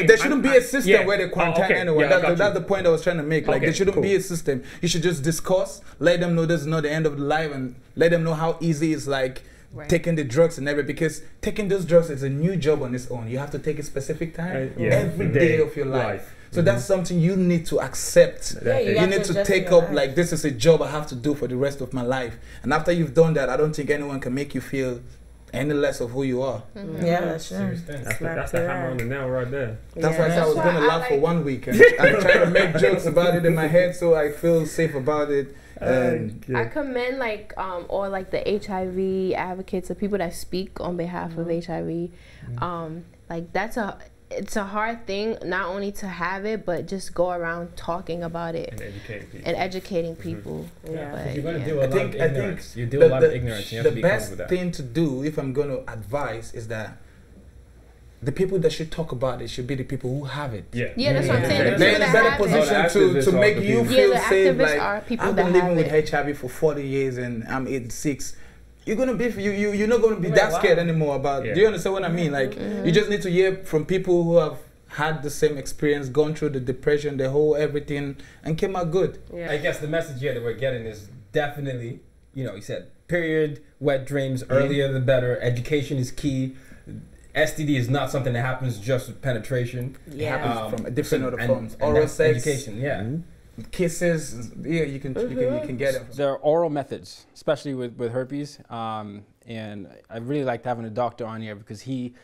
there shouldn't be a system where they quarantine anyone. That's the point I was trying to make. Like there shouldn't be a system. You should just discuss, let them know this is not the end of the life, and let them know how easy it's like taking the drugs and everything. Because taking those drugs is a new job on its own. You have to take a specific time every day of your life. So that's something you need to accept. You need to take up like this is a job I have to do for the rest of my life. And after you've done that, I don't think anyone can make you feel any less of who you are. Yeah, that's true. That's the hammer on the nail right there. That's why I said I was going to laugh for 1 week. And I'm trying to make jokes about it in my head so I feel safe about it. I commend all the HIV advocates, the people that speak on behalf of HIV. It's a hard thing not only to have it, but just go around talking about it and educating people. Yeah, you're going to deal with a lot of ignorance. You deal with a lot of ignorance. You have to be comfortable with that. The best thing to do, if I'm going to advise, is that the people that should talk about it should be the people who have it. Yeah, that's what I'm saying. They're in a better position to make you feel safe. Like, I've been living with HIV for 40 years and I'm 86. You're gonna be you're not gonna be that scared anymore about. Do you understand what I mean? Like you just need to hear from people who have had the same experience, gone through the depression, the whole everything, and came out good. Yeah. I guess the message here that we're getting is definitely, he said, period, wet dreams, earlier the better. Education is key. STD is not something that happens just with penetration. It happens from different other forms. Oral sex, education, kisses, you can get it. There are oral methods, especially with herpes, and I really liked having a doctor on here because he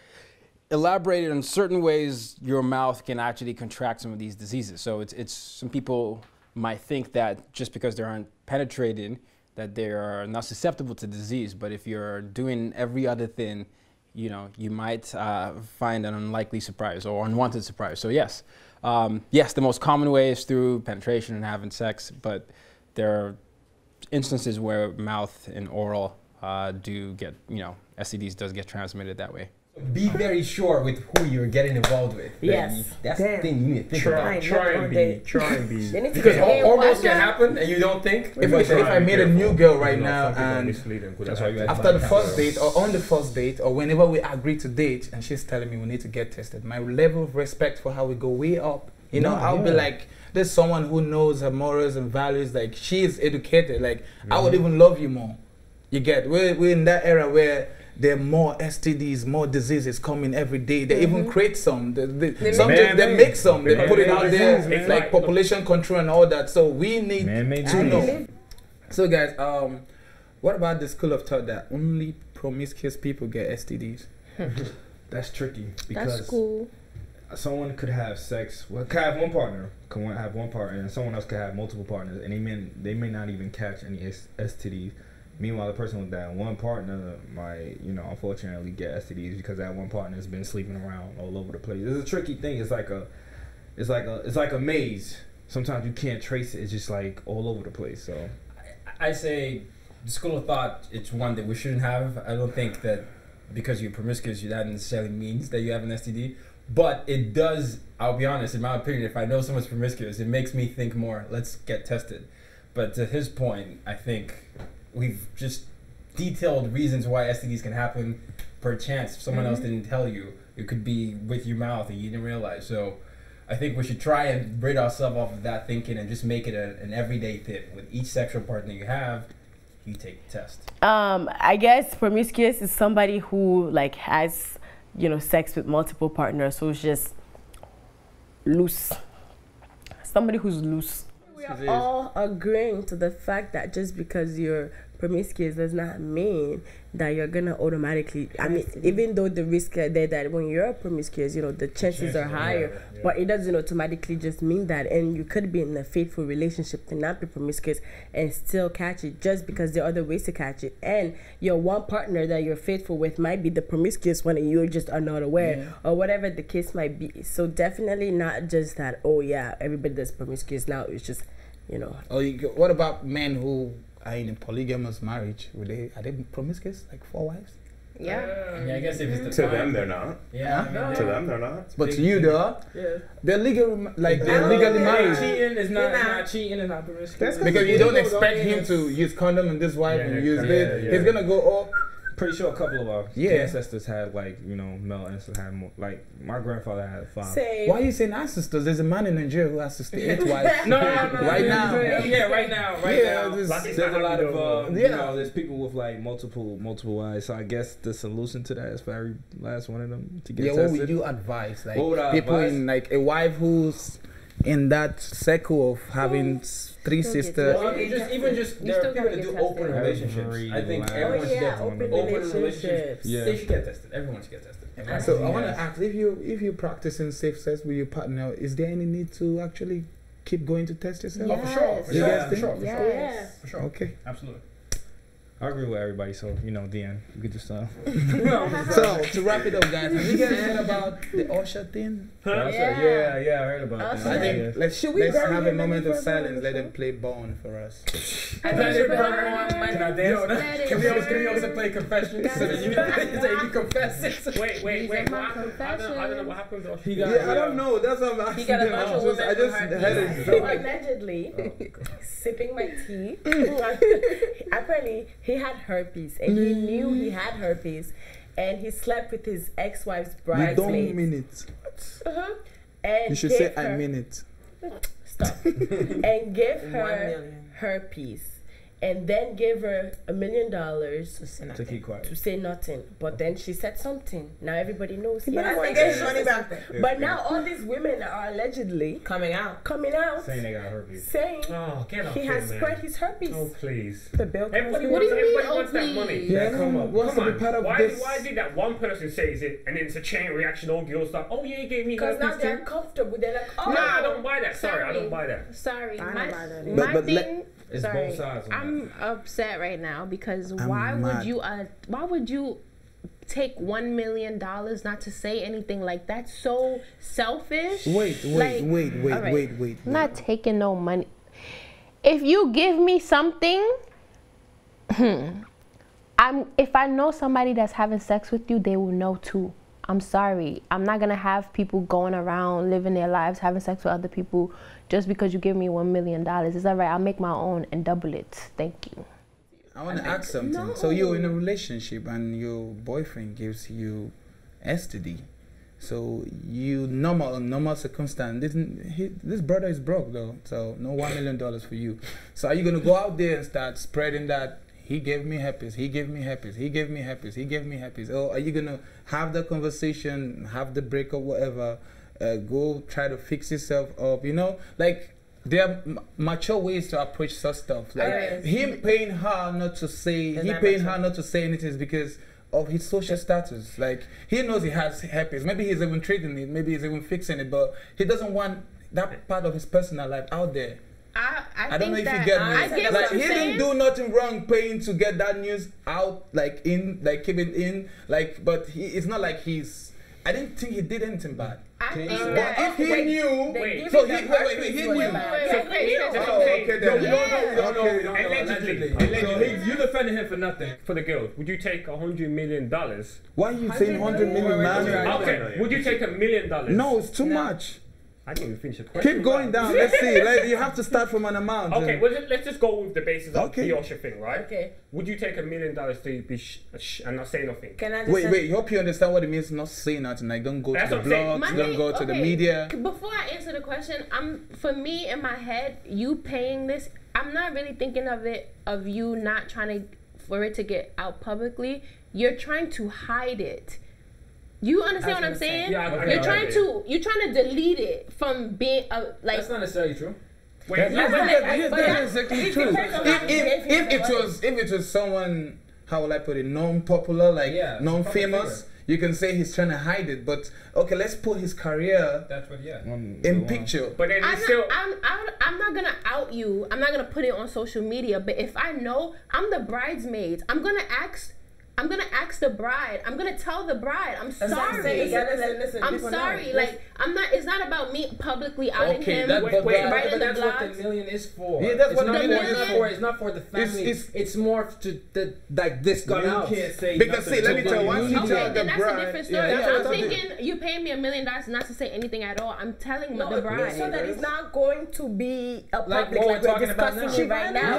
elaborated on certain ways your mouth can actually contract some of these diseases. So it's some people might think that just because they aren't penetrated that they are not susceptible to disease, but if you're doing every other thing, you might find an unlikely surprise or unwanted surprise. So yes. Yes, the most common way is through penetration and having sex, but there are instances where mouth and oral do get, STDs does get transmitted that way. Be very sure with who you're getting involved with. Yes. That's the thing you need to think about. Try and be. Because hormones can happen and you don't think. If I meet a new girl right now and after the first date or on the first date or whenever we agree to date and she's telling me we need to get tested, my level of respect for her will go way up. I'll be like, there's someone who knows her morals and values, like she is educated, like I would even love you more. You get, we're in that era where there are more STDs, more diseases coming every day. They even create some. They make some. They put it out there. It's like population control and all that. So we need to know. So guys, what about the school of thought that only promiscuous people get STDs? That's tricky because that's cool. Someone could have sex. Well, could have one partner. And someone else could have multiple partners, and they may not even catch any STDs. Meanwhile, the person with that one partner might, unfortunately get STDs because that one partner has been sleeping around all over the place. It's a tricky thing. It's like a maze. Sometimes you can't trace it. It's just like all over the place. So, I say, the school of thought. It's one that we shouldn't have. I don't think that because you're promiscuous, that necessarily means that you have an STD. But it does. I'll be honest. In my opinion, if I know someone's promiscuous, it makes me think more. Let's get tested. But to his point, I think we've just detailed reasons why STDs can happen per chance. If someone else didn't tell you, it could be with your mouth and you didn't realize. So I think we should try and rid ourselves off of that thinking and just make it an everyday thing. With each sexual partner you have, you take the test. I guess promiscuous is somebody who has you know, sex with multiple partners who's just loose. Somebody who's loose. We are all agreeing to the fact that just because you're promiscuous does not mean that you're gonna automatically, I mean, even though the risk are there that when you're promiscuous, you know, the chances are higher, but it doesn't automatically just mean that. And you could be in a faithful relationship and not be promiscuous and still catch it, just because there are other ways to catch it. And your one partner that you're faithful with might be the promiscuous one and you just are not aware, or whatever the case might be. So definitely not just that, oh yeah, everybody that's promiscuous now is just, you know. Oh, what about men who are in a polygamous marriage? Are they promiscuous, like 4 wives? Yeah, I guess if it's to them they're not. Yeah, to them they're not. But to you, they are. Yeah, they're legal, like they're legally married. Cheating is not cheating and not promiscuous. Because you don't expect him to use condom and this wife and use this. He's gonna go all. Pretty sure a couple of our ancestors had, like, you know, male ancestors had more. Like my grandfather had 5. Why are you saying ancestors? There's a man in Nigeria who has 68 wives. No, right now. Yeah, right now. There's a lot of you know, there's people with like multiple wives. So I guess the solution to that is for every last one of them to get tested. What would you advise? Like people in like a wife who's in that circle of having 3 sisters. Well, even just there are people that do open relationships. I think everyone should get open relationships. Yeah. They should get tested. Everyone should get tested. So I want to ask, if you're practicing safe sex with your partner, is there any need to actually keep going to test yourself? Oh, for sure. For sure. Okay. Absolutely. I agree with everybody, so, you know, Deanne, you could just So, to wrap it up, guys, have you guys heard about the Usher thing? Huh? Yeah, I heard about that. I think let's have a moment of silence, let them play Bone for us. Can I dance? Can we also play Confession? So that you confess it. Wait, what happened? I don't know what happened to Usher. I don't know, that's what I'm asking. He got a bunch of women I just heard it. So allegedly, sipping my tea, apparently he had herpes, and he knew he had herpes, and he slept with his ex-wife's bridesmaid. You don't mean it. And you should say I mean it. Stop. And gave her herpes, and then gave her $1 million to keep quiet, to say nothing. But then she said something. Now everybody knows. But now all these women are allegedly coming out, saying they got herpes, saying he has spread his herpes. Oh please! The bill. Everybody wants that money. Yeah, come on. Why did that one person says it and then it's a chain reaction? All girls like, oh yeah, he gave me herpes. Because now they're comfortable. They're like, oh. Nah, I don't buy that. Sorry, I don't buy that. Sorry, I don't buy that. My thing. It's both sides. I'm upset right now because why would you take $1 million not to say anything? Like, that's so selfish. Wait. I'm not taking no money. If you give me something, if I know somebody that's having sex with you, they will know too. I'm sorry. I'm not gonna have people going around living their lives having sex with other people just because you give me $1 million. It's all right. I'll make my own and double it. Thank you. I want to ask something. No. So you're in a relationship and your boyfriend gives you STD. So you normal circumstance. This brother is broke though, so no $1 million for you. So are you gonna go out there and start spreading that? He gave me herpes, he gave me herpes, he gave me herpes, he gave me herpes. Or are you going to have the conversation, have the breakup, whatever, go try to fix yourself up, you know? Like, there are mature ways to approach such stuff. Like, him paying her not to say, anything is because of his social status. Like, he knows he has herpes. Maybe he's even treating it, maybe he's even fixing it, but he doesn't want that part of his personal life out there. I don't know if you get me. Like, he didn't do nothing wrong paying to get that news out, like keep it in, like. But it's not like he's. I didn't think he did anything bad. I think that if he knew, he knew. Allegedly, you defended him for nothing. For the girl, would you take $100 million? Why are you saying 100 million, man? Okay, would you take $1 million? No, it's too much. I didn't even finish the question. Keep going down. Let's see. Like, you have to start from an amount. Okay, well, let's just go with the basis of the Usher thing, right? Okay. Would you take $1 million to be and not say nothing? Can I just wait. Hope you understand what it means not say nothing. Like, don't go to the blogs, don't go to the media. Before I answer the question, for me in my head, you paying this, I'm not really thinking of you not trying for it to get out publicly. You're trying to hide it. You understand what I'm saying? Yeah, you're trying to delete it from being like. That's not necessarily true. Wait, that's exactly true. If it was someone, how will I put it, non-popular, like non-famous, you can say he's trying to hide it. But okay, let's put his career in picture. But then I'm not gonna out you. I'm not gonna put it on social media. But if I know I'm the bridesmaid, I'm gonna ask the bride. I'm gonna tell the bride. I'm sorry. I'm sorry. Like I'm not. It's not about me publicly outing him. That's writing the what blogs. the million is for. Yeah, that's what the million is for. It's not for the family. It's more to the like this got out. Can't say because see, let me tell you. Once you tell the that's bride, a different story. I'm thinking you paying me $1 million not to say anything at all. I'm telling the bride so that it's not going to be a like public what we're talking about now. Right now.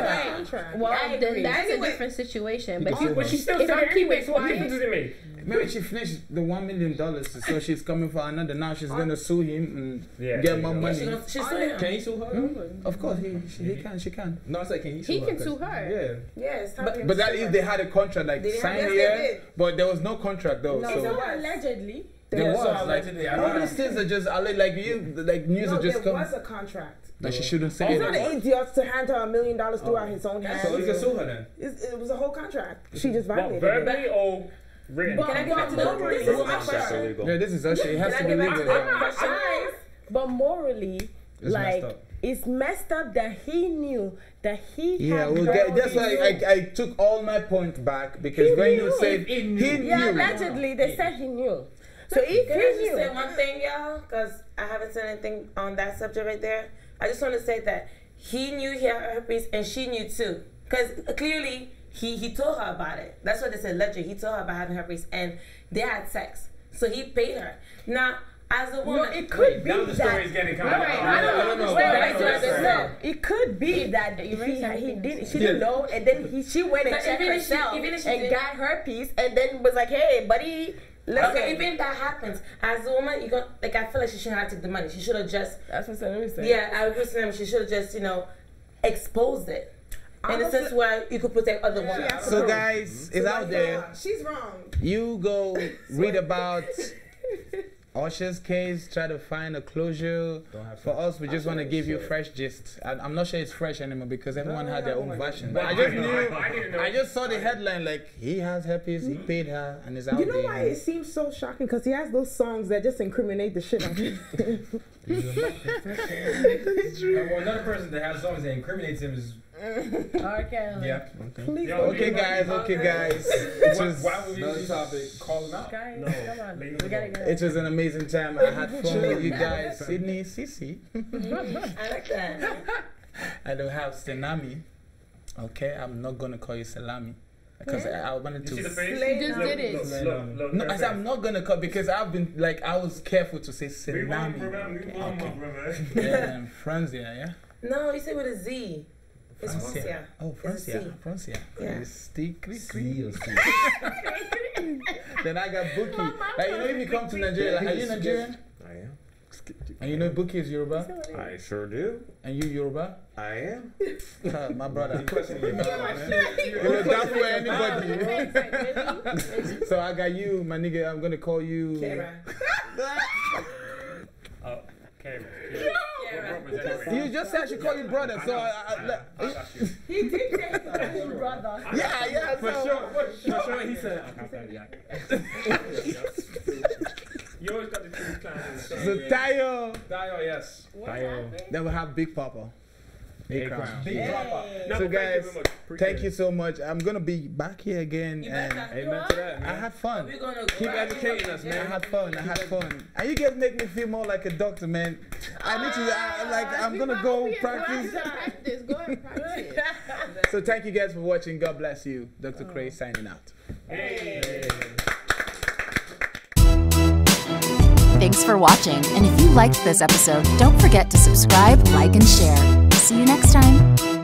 Right. Well, then that's a different situation. But she still said anyway. So what difference does it make? Maybe she finished the $1 million, so she's coming for another. Now she's gonna sue him and get more money. Can he sue her? Of course, he can. She can. No, I said can he sue her? He can sue her. Yeah. But that if they had a contract like signed here, but there was no contract though. No, so allegedly. There was allegedly. All these things are just like you, like news are just come. There was a contract. Like she shouldn't say He's it. not an idiot to hand her $1 million throughout his own hands. So he can sue her then. It was a whole contract. She just violated verbally or written? Can I get back to this is my question. Yeah, this is actually it has to be legal. But morally, like it's messed up that he knew that he had. That's why I took all my points back because when you said he knew. Yeah, allegedly they said he knew. So if Can I he just knew, say one thing, y'all? Because I haven't said anything on that subject right there. I just want to say that he knew he had herpes and she knew too. Because clearly he told her about it. That's what they said, allegedly. He told her about having herpes and they had sex. So he paid her. Now, as a woman, it could be now the story is getting kind of it could be that she didn't know, and then she went and checked herself and got herpes, and then was like, "Hey, buddy." Okay, even if that happens, as a woman, you go like I feel like she shouldn't have to take the money. She should have just. That's what I'm saying. Yeah, I agree with them. She should have just exposed it. In the sense where you could protect other women. So guys, it's out there. She's wrong. You go read about Usher's case, try to find a closure. For us, we just want to give you fresh gist. I'm not sure it's fresh anymore because everyone had their own version. But I just saw the headline like, he has herpes, he paid her, and it's out there. You know why it seems so shocking? Because he has those songs that just incriminate the shit out of him. That's true. Well, another person that has songs that incriminates him is... Okay. Yeah. Okay, guys. Why would we use this topic? Call him out. Guys, come on. We gotta go. It was an amazing time. I had fun with you guys. Sydney, Sissy. I like that. I don't have Tsunami. Okay, I'm not gonna call you Salami. Because I wanted to. You see the face? You just did it. Look, No, I said I'm not gonna call because I've been like I was careful to say Tsunami. Yeah, Francia, yeah. No, you say with a Z. It's Francia. Oh, Francia. Yeah. It's Then I got Buki. Like if you come to Nigeria, like, are you Nigerian? I am. And you know Buki is Yoruba? I sure do. And you Yoruba? I am. My brother. You question your That's for anybody. So I got you, my nigga. I'm gonna call you. You just said I should call you brother, so He did say he called you brother. Yeah, For sure, he said. You always got the Craze Clown. So Tayo, yes. then we'll have Big Papa. Big Crown. So guys, thank you so much. I'm gonna be back here again, and amen to that, man. I had fun. Keep educating us, man. I had fun. And you guys make me feel more like a doctor, man. I need to, I'm gonna go practice. Go and practice. So thank you guys for watching. God bless you. Dr. Craze signing out. Thanks for watching, and if you liked this episode, don't forget to subscribe, like, and share. See you next time.